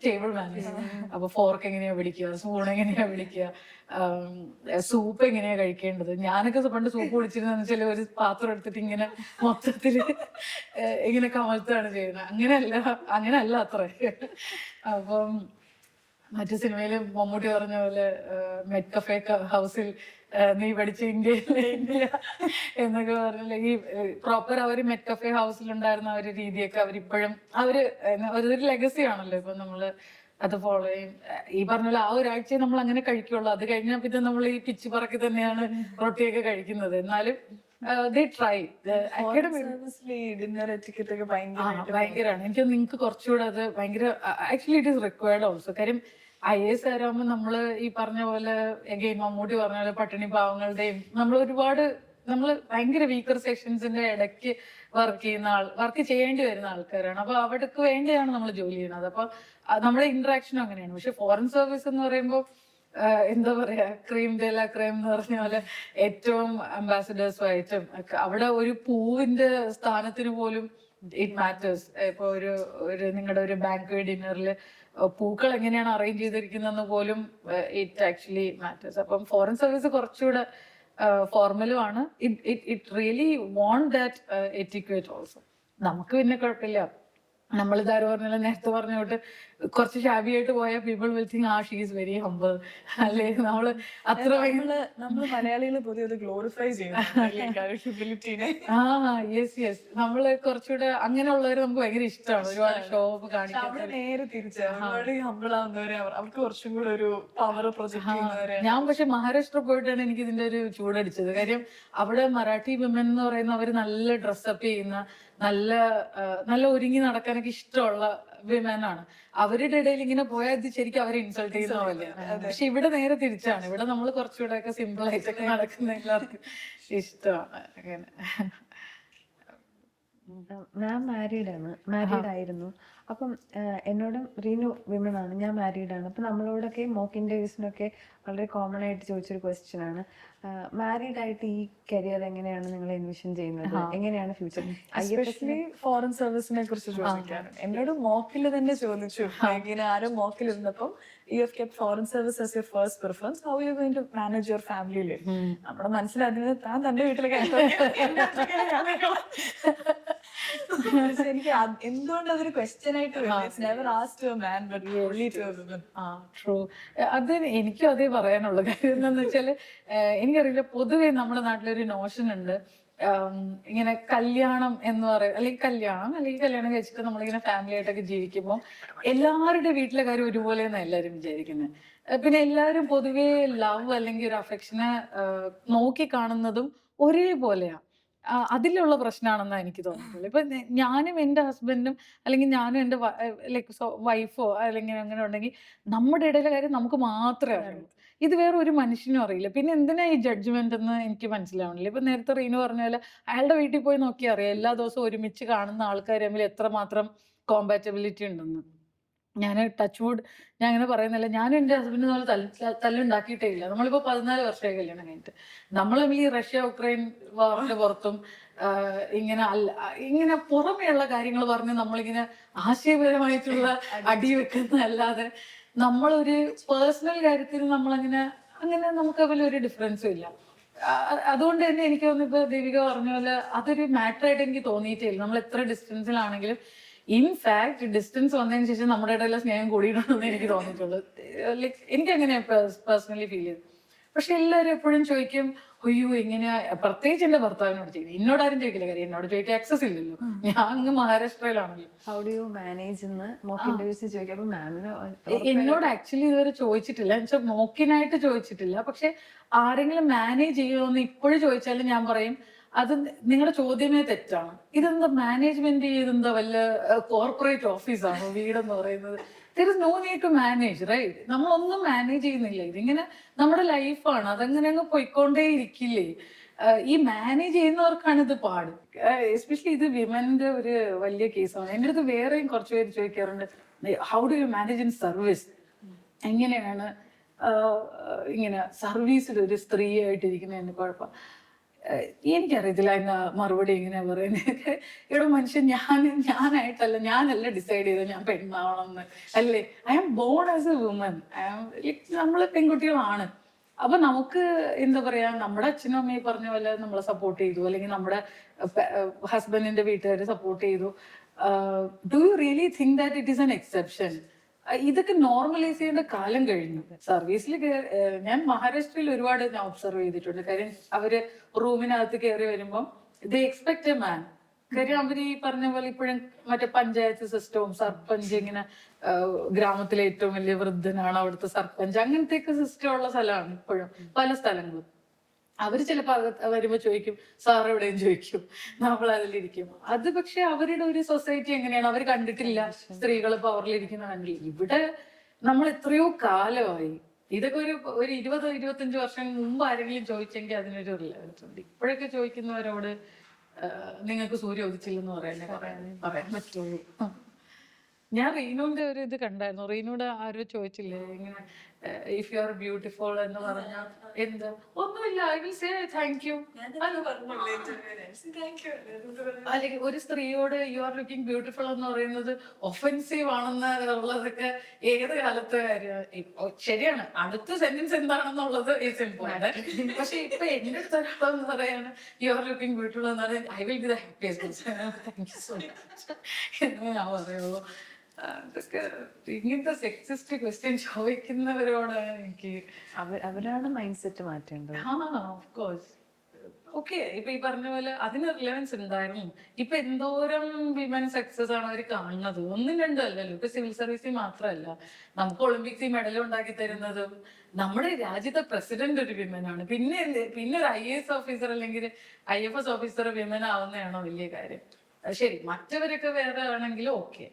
table manners. അപ്പൊ ഫോർക്ക് എങ്ങനെയാ പിടിക്കുക, സ്പൂൺ എങ്ങനെയാ പിടിക്കുക, സൂപ്പ് എങ്ങനെയാ കഴിക്കേണ്ടത്. ഞാനൊക്കെ പണ്ട് സൂപ്പ് കുടിച്ചിരുന്ന വെച്ചാൽ ഒരു പാത്രം എടുത്തിട്ട് ഇങ്ങനെ മൊത്തത്തില് ഇങ്ങനെ കമഴ്ത്താണ് ചെയ്യുന്നത്. അങ്ങനെയല്ല അത്ര. അപ്പം മറ്റു സിനിമയില് മമ്മൂട്ടി പറഞ്ഞ പോലെ മെറ്റ് കഫേ ഹൗസിൽ നീ പഠിച്ച ഇന്ത്യ എന്നൊക്കെ പറഞ്ഞില്ല, ഈ പ്രോപ്പർ അവര് മെറ്റ് കഫേ ഹൗസിലുണ്ടായിരുന്ന ഒരു രീതിയൊക്കെ അവരിപ്പോഴും ഒരു ലെഗസി ആണല്ലോ ഇപ്പൊ നമ്മള് അത് ഫോളോ ചെയ്യും. ഈ പറഞ്ഞ പോലെ ആ ഒരാഴ്ചയെ നമ്മൾ അങ്ങനെ കഴിക്കുള്ളൂ. അത് കഴിഞ്ഞാൽ പിന്നെ നമ്മൾ ഈ പിച്ച് പറക്കി തന്നെയാണ് റൊട്ടിയൊക്കെ കഴിക്കുന്നത്. എന്നാലും ഡിന്നർ എറ്റിക്കറ്റ് ഒക്കെ ഭയങ്കരമാണ്. എനിക്ക് നിങ്ങൾക്ക് കുറച്ചുകൂടെ അത് ഭയങ്കര actually it is required also. കാര്യം IAS ആകുമ്പോൾ നമ്മള് ഈ പറഞ്ഞ പോലെ എഗെയിൻ മമ്മൂട്ടി പറഞ്ഞ പോലെ പട്ടിണി പാവങ്ങളുടെയും നമ്മൾ ഭയങ്കര വീക്കർ സെക്ഷൻസിന്റെ ഇടയ്ക്ക് വർക്ക് ചെയ്യേണ്ടി വരുന്ന ആൾക്കാരാണ്. അപ്പൊ അവർക്ക് വേണ്ടിയാണ് നമ്മൾ ജോലി ചെയ്യുന്നത്. അപ്പൊ നമ്മുടെ ഇന്ററാക്ഷനും അങ്ങനെയാണ്. പക്ഷെ ഫോറിൻ സർവീസ് എന്ന് പറയുമ്പോൾ എന്താ പറയാ, ക്രീം ഡെല ക്രീം എന്ന് പറഞ്ഞ പോലെ ഏറ്റവും അംബാസിഡേഴ്സുമായിട്ടും അവിടെ ഒരു പൂവിന്റെ സ്ഥാനത്തിന് പോലും ഇറ്റ് മാറ്റേഴ്സ്. ഇപ്പൊ ഒരു നിങ്ങളുടെ ഒരു ബാങ്ക്വേ ഡിന്നറിൽ പൂക്കൾ എങ്ങനെയാണ് അറേഞ്ച് ചെയ്തിരിക്കുന്നതെന്ന് പോലും ഇറ്റ് ആക്ച്വലി മാറ്റേഴ്സ്. അപ്പം ഫോറിൻ സർവീസ് കുറച്ചുകൂടെ ഫോർമലും ആണ്. It really want that etiquette also. നമുക്ക് പിന്നെ കുഴപ്പമില്ല. നമ്മളിതാര് പറഞ്ഞാലും നേരത്തെ പറഞ്ഞോട്ട് കുറച്ച് ഷാബി ആയിട്ട് പോയാൽ people will think she is very humble, അല്ലേ? നമ്മള് മലയാളികൾ പൊതുവെ ഗ്ലോറിഫൈ ചെയ്യുന്നു. യെസ് നമ്മള് കുറച്ചുകൂടെ അങ്ങനെയുള്ളവര് നമുക്ക് ഭയങ്കര ഇഷ്ടമാണ്. ഒരുപാട് ഷോ ഓഫ് കാണിക്കാൻ. നേരെ തിരിച്ചാണ് ഹംബിൾ ആവുന്നവരെ അവർക്ക് കുറച്ചും കൂടെ ഒരു പവർ പ്രൊജക്ട് ചെയ്യുന്നവരെ. ഞാൻ പക്ഷെ മഹാരാഷ്ട്ര പോയിട്ടാണ് എനിക്ക് ഇതിന്റെ ഒരു ചൂടടിച്ചത്. കാര്യം അവിടെ മറാഠി വിമൻ എന്ന് പറയുന്ന അവര് നല്ല ഡ്രസ്സപ്പ് ചെയ്യുന്ന, നല്ല ഒരുങ്ങി നടക്കാനൊക്കെ ഇഷ്ടമുള്ള വിമനാണ്. അവരുടെ ഇടയിൽ ഇങ്ങനെ പോയാൽ ഇത് ശരിക്കും അവരെ ഇൻസൾട്ട് ചെയ്യുന്ന പോലെയാണ്. പക്ഷെ ഇവിടെ നേരെ തിരിച്ചാണ്. ഇവിടെ നമ്മൾ കുറച്ചുകൂടെ ഒക്കെ സിമ്പിൾ ആയിട്ടൊക്കെ നടക്കുന്ന എല്ലാവർക്കും ഇഷ്ടമാണ്. അങ്ങനെ ഞാൻ മാരീഡ് ആയിരുന്നു. അപ്പം എന്നോടും റീനു വിമൺ ആണ്, ഞാൻ മാരീഡ് ആണ്. അപ്പം നമ്മളോടൊക്കെ മോക്ക് ഇന്റർവ്യൂസിനൊക്കെ വളരെ കോമൺ ആയിട്ട് ചോദിച്ചൊരു ക്വസ്റ്റ്യൻ ആണ്, മാരീഡ് ആയിട്ട് ഈ കരിയർ എങ്ങനെയാണ് നിങ്ങൾ എൻവിഷൻ ചെയ്യുന്നത്, എങ്ങനെയാണ് ഫ്യൂച്ചർ? എസ്പെഷ്യലി ഫോറിൻ സർവീസിനെ കുറിച്ച് ചോദിക്കാറുണ്ട്. എന്നോട് മോക്കിൽ തന്നെ ചോദിച്ചു, ഇങ്ങനെ ആരും മോക്കിൽ ഇരുന്നപ്പം you have kept foreign service as your first preference, how are you going to manage your family life? നമ്മുടെ മനസ്സിലാക്കുന്നത് താൻ തന്റെ വീട്ടിലേക്ക് എനിക്ക് എന്തുകൊണ്ട് അതൊരു ക്വസ്റ്റ്യൻ ആയിട്ട് never asked to a man but only to a woman. True. അത് എനിക്കും അതേ പറയാനുള്ളൂ. കാര്യം എന്താന്ന് വെച്ചാല് എനിക്കറിയില്ല, പൊതുവെ നമ്മുടെ നാട്ടിലൊരു നോഷൻ ഉണ്ട്, ഇങ്ങനെ കല്യാണം എന്ന് പറയും, അല്ലെങ്കിൽ കല്യാണം കഴിച്ചിട്ട് നമ്മളിങ്ങനെ ഫാമിലി ആയിട്ടൊക്കെ ജീവിക്കുമ്പോൾ എല്ലാവരുടെ വീട്ടിലെ കാര്യം ഒരുപോലെ എന്നാണ് എല്ലാവരും വിചാരിക്കുന്നത്. പിന്നെ എല്ലാവരും പൊതുവെ ലവ് അല്ലെങ്കിൽ ഒരു അഫെക്ഷനെ നോക്കി കാണുന്നതും ഒരേപോലെയാണ്. അതിലുള്ള പ്രശ്നമാണെന്നാണ് എനിക്ക് തോന്നുന്നുള്ളൂ. ഇപ്പൊ ഞാനും എൻ്റെ ഹസ്ബൻഡും അല്ലെങ്കിൽ ഞാനും എൻ്റെ ലൈക്ക് വൈഫോ അല്ലെങ്കിൽ അങ്ങനെ ഉണ്ടെങ്കിൽ നമ്മുടെ ഇടയിലെ കാര്യം നമുക്ക് മാത്രമേ അറിയൂ. ഇത് വേറെ ഒരു മനുഷ്യനും അറിയില്ല. പിന്നെ എന്തിനാ ഈ ജഡ്ജ്മെന്റ് എന്ന് എനിക്ക് മനസ്സിലാവണില്ല. ഇപ്പൊ നേരത്തെ റീനു പറഞ്ഞ പോലെ അയാളുടെ വീട്ടിൽ പോയി നോക്കിയാൽ അറിയാം എല്ലാ ദിവസവും ഒരുമിച്ച് കാണുന്ന ആൾക്കാർ തമ്മിൽ എത്രമാത്രം കോമ്പാറ്റബിലിറ്റി ഉണ്ടെന്ന്. ഞാൻ ടച്ച് വുഡ് ഞാൻ അങ്ങനെ പറയുന്നില്ല, ഞാനും എൻ്റെ ഹസ്ബൻഡും നമ്മൾ തല്ലുണ്ടാക്കിയിട്ടേ ഇല്ല. നമ്മളിപ്പോൾ 14 വർഷമായി കല്യാണം കഴിഞ്ഞിട്ട്. നമ്മൾ തമ്മിൽ ഈ റഷ്യ ഉക്രൈൻ വാറിന്റെ പുറത്തും ഇങ്ങനെ പുറമെയുള്ള കാര്യങ്ങൾ പറഞ്ഞ് നമ്മളിങ്ങനെ ആശയപരമായിട്ടുള്ള അടി വെക്കുന്നതല്ലാതെ നമ്മളൊരു പേഴ്സണൽ കാര്യത്തിൽ നമ്മളങ്ങനെ നമുക്ക് തമ്മിൽ ഒരു ഡിഫറൻസും ഇല്ല. അതുകൊണ്ട് തന്നെ എനിക്ക് തോന്നുന്നു ഇപ്പൊ ദേവിക പറഞ്ഞ പോലെ അതൊരു മാറ്റർ ആയിട്ട് എനിക്ക് തോന്നിയിട്ടേ ഇല്ല. നമ്മൾ എത്ര ഡിസ്റ്റൻസിലാണെങ്കിലും ഇൻഫാക്ട് ഡിസ്റ്റൻസ് വന്നതിന് ശേഷം നമ്മുടെ ഇടയിലെ സ്നേഹം കൂടിയിട്ടുണ്ടെന്ന് എനിക്ക് തോന്നിയിട്ടുള്ളൂ. ലൈക്ക് എനിക്ക് അങ്ങനെയാ പേഴ്സണലി ഫീൽ ചെയ്തു. പക്ഷെ എല്ലാവരും എപ്പോഴും ചോദിക്കും, അയ്യോ എങ്ങനെയാ, പ്രത്യേകിച്ച് എന്റെ ഭർത്താവിനോട് ചോദിക്കും. എന്നോട് ആരും ചോദിക്കില്ല, കാര്യം എന്നോട് ചോദിക്കാൻ ആക്സസ് ഇല്ലല്ലോ, ഞാൻ അങ്ങ് മഹാരാഷ്ട്രയിലാണല്ലോ. ഹൗ ഡു യു മാനേജ് എന്ന് മോക്ക് ഇന്റർവ്യൂസ് ചോദിക്കും. എന്നോട് ആക്ച്വലി ഇതുവരെ ചോദിച്ചിട്ടില്ല, എന്നുവെച്ചാൽ മോക്കിനായിട്ട് ചോദിച്ചിട്ടില്ല. പക്ഷെ ആരെങ്കിലും മാനേജ് ചെയ്യുമോ എന്ന് ഇപ്പോഴും ചോദിച്ചാലും ഞാൻ പറയും അത് നിങ്ങളുടെ ചോദ്യമേ തെറ്റാണ്. ഇതെന്താ മാനേജ്മെന്റ് ചെയ്തെന്താ വല്ല കോർപ്പറേറ്റ് ഓഫീസാണോ വീടെന്ന് പറയുന്നത്? There is no need to manage, right? നമ്മളൊന്നും മാനേജ് ചെയ്യുന്നില്ല. ഇതിങ്ങനെ നമ്മുടെ ലൈഫാണ്, അതങ്ങനെ അങ്ങ് പോയിക്കൊണ്ടേ ഇരിക്കില്ലേ. ഈ മാനേജ് ചെയ്യുന്നവർക്കാണ് ഇത് പാട്. എസ്പെഷ്യലി ഇത് വിമന്റെ ഒരു വലിയ കേസാണ്. എൻ്റെ അടുത്ത് വേറെയും കുറച്ച് പേര് ചോദിക്കാറുണ്ട്, how do you manage in service? എങ്ങനെയാണ് ഇങ്ങനെ സർവീസിൽ ഒരു സ്ത്രീ ആയിട്ടിരിക്കുന്നതിന് കുഴപ്പം? എനിക്കറിയത്തില്ല അതിന് മറുപടി എങ്ങനെയാ പറയുന്നത്. ഇവിടെ മനുഷ്യൻ ഞാനല്ല ഡിസൈഡ് ചെയ്തത് ഞാൻ പെണ്ണാവണം എന്ന്, അല്ലേ? I am born as a woman. നമ്മൾ പെൺകുട്ടികളാണ്. അപ്പൊ നമുക്ക് എന്താ പറയാ, നമ്മുടെ അച്ഛനും അമ്മയും പറഞ്ഞ പോലെ നമ്മളെ സപ്പോർട്ട് ചെയ്തു, അല്ലെങ്കിൽ നമ്മുടെ ഹസ്ബൻഡിന്റെ വീട്ടുകാർ സപ്പോർട്ട് ചെയ്തു. Do you really think that it is N exception? ഇതൊക്കെ നോർമലൈസ് ചെയ്യേണ്ട കാലം കഴിഞ്ഞു. സർവീസിൽ ഞാൻ മഹാരാഷ്ട്രയിൽ ഒരുപാട് ഞാൻ ഒബ്സർവ് ചെയ്തിട്ടുണ്ട്. കാര്യം അവര് റൂമിനകത്ത് കയറി വരുമ്പം ദേ എക്സ്പെക്ട് എ മാൻ. കാര്യം അവര് ഈ പറഞ്ഞ പോലെ ഇപ്പോഴും മറ്റേ പഞ്ചായത്ത് സിസ്റ്റവും സർപഞ്ച്, ഇങ്ങനെ ഗ്രാമത്തിലെ ഏറ്റവും വലിയ വൃദ്ധനാണ് അവിടുത്തെ സർപഞ്ച്, അങ്ങനത്തെയൊക്കെ സിസ്റ്റം ഉള്ള സ്ഥലമാണ് ഇപ്പോഴും പല സ്ഥലങ്ങളും. അവര് ചിലപ്പോ വരുമ്പോ ചോദിക്കും സാർ എവിടെയും ചോദിക്കും, നമ്മൾ അതിലിരിക്കും. അത് പക്ഷെ അവരുടെ ഒരു സൊസൈറ്റി എങ്ങനെയാണ്, അവർ കണ്ടിട്ടില്ല സ്ത്രീകൾ പവറിലിരിക്കുന്ന കണ്ടില്ല. ഇവിടെ നമ്മൾ എത്രയോ കാലമായി. ഇതൊക്കെ ഒരു 20-25 വർഷം മുമ്പ് ആരെങ്കിലും ചോദിച്ചെങ്കിൽ അതിനൊരു റിലവൻസ് ഉണ്ട്. ഇപ്പോഴൊക്കെ ചോദിക്കുന്നവരോട് നിങ്ങൾക്ക് സൂര്യ ഉദിച്ചില്ലെന്ന് പറയാൻ പറ്റുള്ളൂ. ഞാൻ റീനുവിന്റെ ഒരു ഇത് കണ്ടായിരുന്നു. റീനുടെ ആരോ ചോദിച്ചില്ലേ ഇങ്ങനെ, ഇഫ് യു ആർ ബ്യൂട്ടിഫുൾ എന്ന് പറഞ്ഞാൽ എന്താ? ഒന്നുമില്ല, I will say thank you. അല്ലെങ്കിൽ ഒരു സ്ത്രീയോട് യു ആർ ലുക്കിംഗ് ബ്യൂട്ടിഫുൾ എന്ന് പറയുന്നത് ഒഫെൻസീവ് ആണെന്നുള്ളതൊക്കെ ഏത് കാലത്തെ കാര്യം? ശരിയാണ്, അടുത്ത സെന്റൻസ് എന്താണെന്നുള്ളത് ഈസ് ഇമ്പോർട്ടന്റ്. പക്ഷെ ഇപ്പൊ എന്റെ അടുത്ത് ഒരാളെന്ന് പറയാണ് യു ആർ ലുക്കിംഗ് ബ്യൂട്ടിഫുൾ എന്ന് പറഞ്ഞാൽ I will be the happiest. Thank you so much എന്ന് ഞാൻ പറയുള്ളൂ. അതൊക്കെ ഇങ്ങനത്തെ സെക്സിസ്റ്റ് ക്വസ്റ്റ്യൻ ചോദിക്കുന്നവരോട് എനിക്ക് അവരാണ് മൈൻഡ് സെറ്റ് മാറ്റേണ്ടത്. Of course. ഓക്കെ, ഇപ്പൊ ഈ പറഞ്ഞ പോലെ അതിന് റിലവൻസ് ഉണ്ടായിരുന്നു. ഇപ്പൊ എന്തോരം വിമൻ സക്സസ് ആണ് അവർ കാണുന്നത്. ഒന്നും രണ്ടും അല്ലല്ലോ. ഇപ്പൊ സിവിൽ സർവീസിൽ മാത്രമല്ല, നമുക്ക് ഒളിമ്പിക്സിൽ മെഡൽ ഉണ്ടാക്കി തരുന്നതും നമ്മുടെ രാജ്യത്തെ പ്രസിഡന്റ് ഒരു വിമനാണ്. പിന്നെ ഒരു IAS ഓഫീസർ അല്ലെങ്കിൽ IFS ഓഫീസർ വിമൻ ആവുന്നതാണോ വലിയ കാര്യം? ശരി, മറ്റവരൊക്കെ വേറെ ആണെങ്കിലും ഓക്കെ.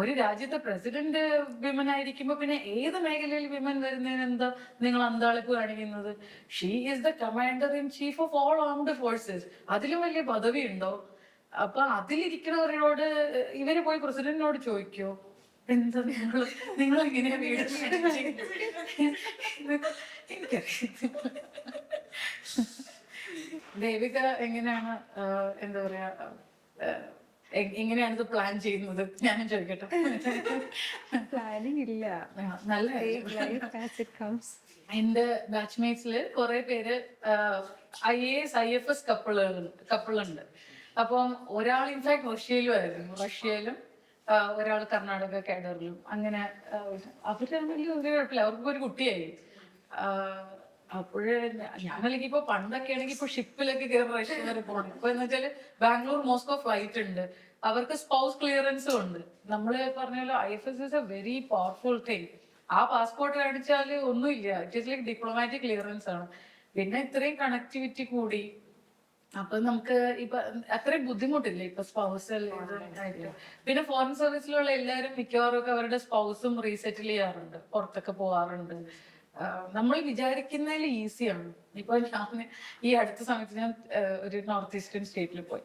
ഒരു രാജ്യത്തെ പ്രസിഡന്റ് വിമൻ ആയിരിക്കുമ്പോ പിന്നെ ഏത് മേഖലയിൽ വിമൻ വരുന്നതിന് എന്താ നിങ്ങൾ അന്താളിപ്പ് കാണിക്കുന്നത്? She is the commander in chief of all armed forces. അതിലും വലിയ പദവി ഉണ്ടോ? അപ്പൊ അതിലിരിക്കുന്നവരോട് ഇവര് പോയി പ്രസിഡന്റിനോട് ചോദിക്കോ എന്താ നിങ്ങൾ എങ്ങനെയാ വീട്? എനിക്കറിയാം ദേവിക എങ്ങനെയാണ് എന്താ പറയാ, എങ്ങനെയാണ് ഇത് പ്ലാൻ ചെയ്യുന്നത്? ഞാനും ചോദിക്കട്ടെ. പ്ലാനിങ് ഇല്ല, നല്ല എന്റെ ബാച്ച്മേറ്റ്സില് കുറെ പേര് IAS IFS കപ്പിളുണ്ട്. അപ്പം ഒരാൾ ഇൻഫാക്ട് റഷ്യയിലും ഒരാൾ കർണാടക കേഡറിലും. അങ്ങനെ അവരാണെങ്കിൽ ഒരു കുഴപ്പമില്ല, അവർക്ക് ഒരു കുട്ടിയായി. അപ്പോഴേ ഞാനല്ലെങ്കിൽ ഇപ്പൊ പണ്ടൊക്കെ ആണെങ്കിൽ ഇപ്പൊ ഷിപ്പിലൊക്കെ കയറി റഷ്യ വരെ പോകണം. ഇപ്പൊ എന്ന് വെച്ചാല് ബാംഗ്ലൂർ മോസ്കോ ഫ്ലൈറ്റ് ഉണ്ട്, അവർക്ക് സ്പൗസ് ക്ലിയറൻസും ഉണ്ട്. നമ്മള് പറഞ്ഞല്ലോ IFS is A very powerful thing. ആ പാസ്പോർട്ട് കാണിച്ചാല് ഒന്നുമില്ല, it is like diplomatic clearance ആണ്. പിന്നെ ഇത്രയും കണക്ടിവിറ്റി കൂടി, അപ്പൊ നമുക്ക് ഇപ്പൊ അത്രയും ബുദ്ധിമുട്ടില്ല ഇപ്പൊ സ്പൗസൽ ആയിട്ട്. പിന്നെ ഫോറിൻ സർവീസിലുള്ള എല്ലാവരും മിക്കവാറും ഒക്കെ അവരുടെ സ്പൗസും റീസെറ്റിൽ ചെയ്യാറുണ്ട്, പുറത്തൊക്കെ പോവാറുണ്ട്. നമ്മൾ വിചാരിക്കുന്നതിൽ ഈസിയാണ്. ഇപ്പൊ ഞാൻ ഈ അടുത്ത സമയത്ത് ഞാൻ ഒരു നോർത്ത് ഈസ്റ്റേൺ സ്റ്റേറ്റിൽ പോയി.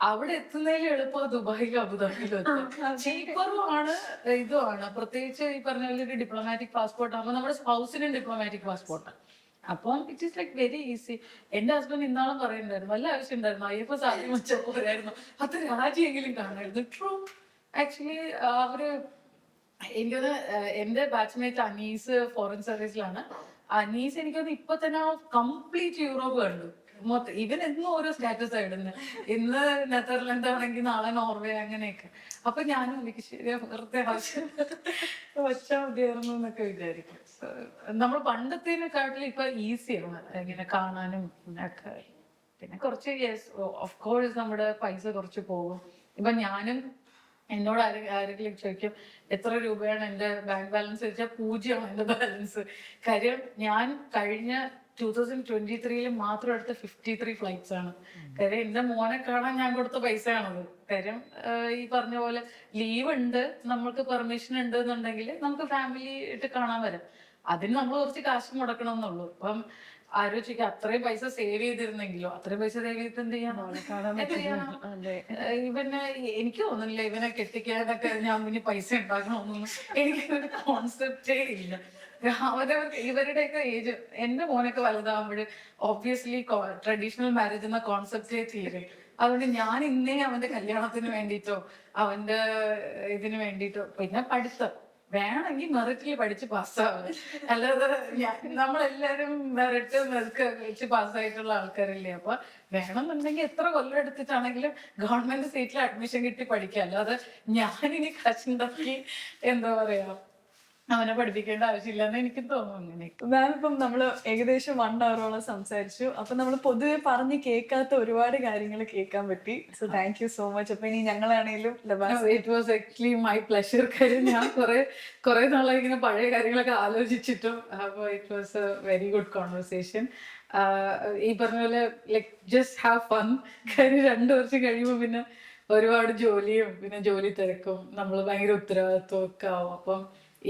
അവിടെ എത്തുന്നതിൽ എളുപ്പം ദുബായിലും അബുദാബിയിലും എത്തും. ചീപ്പറും ആണ്, ഇതുമാണ്. പ്രത്യേകിച്ച് ഈ പറഞ്ഞ പോലെ ഒരു ഡിപ്ലോമാറ്റിക് പാസ്പോർട്ട് ആകുമ്പോൾ നമ്മുടെ സ്പൗസിനും ഡിപ്ലോമാറ്റിക് പാസ്പോർട്ടാണ്. അപ്പം it is like very easy. എന്റെ ഹസ്ബൻഡ് ഇന്നാളും പറയുന്നുണ്ടായിരുന്നു, വല്ല ആവശ്യം ഉണ്ടായിരുന്നു IFS ആദ്യം വെച്ചാൽ പോരായിരുന്നു, അത് രാജ്യമെങ്കിലും കാണായിരുന്നു. ട്രൂ, ആക്ച്വലി അവര് എന്റെ ബാച്ച്മേറ്റ് അനീസ് ഫോറിൻ സർവീസിലാണ്. അനീസ് എനിക്കൊന്ന് ഇപ്പൊ തന്നെ കംപ്ലീറ്റ് യൂറോപ്പ് കണ്ടു. ഇവൻ എന്നും ഓരോ സ്റ്റാറ്റസ് ഇടുന്നത്. ഇന്ന് നെതർലൻഡ് ആണെങ്കിൽ നാളെ നോർവേ, അങ്ങനെയൊക്കെ. അപ്പൊ ഞാനും എനിക്ക് ശരിയാ വെറുതെ ആവശ്യം വെച്ചാൽ മതിയായിരുന്നു എന്നൊക്കെ വിചാരിക്കും. നമ്മൾ പണ്ടത്തേനെക്കാട്ടിലും ഇപ്പൊ ഈസിയാണ് ഇങ്ങനെ കാണാനും ഒക്കെ. പിന്നെ കുറച്ച് ഓഫ് കോഴ്സ് നമ്മുടെ പൈസ കുറച്ച് പോകും. ഇപ്പൊ ഞാനും എന്നോട് ആരെങ്കിലും ചോദിക്കും എത്ര രൂപയാണ് എന്റെ ബാങ്ക് ബാലൻസ് ചോദിച്ചാൽ 0 എന്റെ ബാലൻസ്. കാര്യം ഞാൻ കഴിഞ്ഞ 2023 മാത്രം എടുത്ത 53 ഫ്ലൈറ്റ്സ് ആണ്. കാര്യം എന്റെ മോനെ കാണാൻ ഞാൻ കൊടുത്ത പൈസയാണത്. കാര്യം ഈ പറഞ്ഞ പോലെ ലീവ് ഉണ്ട്, നമ്മൾക്ക് പെർമിഷൻ ഉണ്ട് എന്നുണ്ടെങ്കിൽ നമുക്ക് ഫാമിലി ആയിട്ട് കാണാൻ വരാം. അതിന് നമ്മൾ കുറച്ച് കാശ് മുടക്കണം എന്നുള്ളൂ. അപ്പം ആലോചിക്കുക, അത്രയും പൈസ സേവ് ചെയ്തിരുന്നെങ്കിലോ, അത്രയും പൈസ സേവ് ചെയ്തിട്ട് എന്ത് ചെയ്യാൻ? ഇവനെ എനിക്ക് തോന്നുന്നില്ല ഇവനെ കെട്ടിക്കാനൊക്കെ ഞാൻ ഇനി പൈസ ഉണ്ടാക്കണമെന്നൊന്നും എനിക്കൊരു കോൺസെപ്റ്റേ ഇല്ല. ഇവരുടെയൊക്കെ ഏജ്, എന്റെ മോനൊക്കെ വലുതാകുമ്പോൾ ഒബ്വിയസ്ലി ട്രഡീഷണൽ മാരേജ് എന്ന കോൺസെപ്റ്റേ തീരും. അതുകൊണ്ട് ഞാൻ ഇന്നേ അവന്റെ കല്യാണത്തിന് വേണ്ടിയിട്ടോ അവന്റെ ഇതിന് വേണ്ടിയിട്ടോ, പിന്നെ പഠിത്തം വേണമെങ്കിൽ മെറിറ്റിൽ പഠിച്ച് പാസ്സാവുക, അല്ലാതെ നമ്മളെല്ലാരും മെറിറ്റ് വെച്ച് പാസ്സായിട്ടുള്ള ആൾക്കാരല്ലേ. അപ്പൊ വേണമെന്നുണ്ടെങ്കിൽ എത്ര കൊല്ലം എടുത്തിട്ടാണെങ്കിലും ഗവൺമെന്റ് സീറ്റിൽ അഡ്മിഷൻ കിട്ടി പഠിക്കുക, അല്ലാതെ ഞാനിനി കാശുണ്ടാക്കി എന്താ പറയാ അവനെ പഠിപ്പിക്കേണ്ട ആവശ്യമില്ലെന്ന് എനിക്ക് തോന്നുന്നു. അങ്ങനെ മാം, ഇപ്പം നമ്മള് ഏകദേശം 1 hour സംസാരിച്ചു. അപ്പൊ നമ്മൾ പൊതുവെ പറഞ്ഞ് കേൾക്കാത്ത ഒരുപാട് കാര്യങ്ങൾ കേൾക്കാൻ പറ്റി. So thank you so much. അപ്പൊ ഇനി ഞങ്ങളാണെങ്കിലും it was actually my pleasure. കാര്യം ഞാൻ കുറെ നാളായി ഇങ്ങനെ പഴയ കാര്യങ്ങളൊക്കെ ആലോചിച്ചിട്ടും. അപ്പോൾ it was a very good conversation. ഈ പറഞ്ഞ പോലെ ലൈക്ക് ജസ്റ്റ് ഹാവ് ഫൺ. കാര്യം 2 വർഷം കഴിയുമ്പോൾ പിന്നെ ഒരുപാട് ജോലിയും പിന്നെ ജോലി തിരക്കും നമ്മൾ ഭയങ്കര ഉത്തരവാദിത്വം ഒക്കെ ആവും. അപ്പം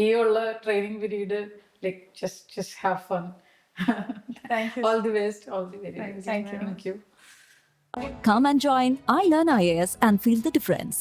ഈ ഉള്ള training period like just have fun. All the best, all the very best. Thank you. Come and join iLearn IAS and feel the difference.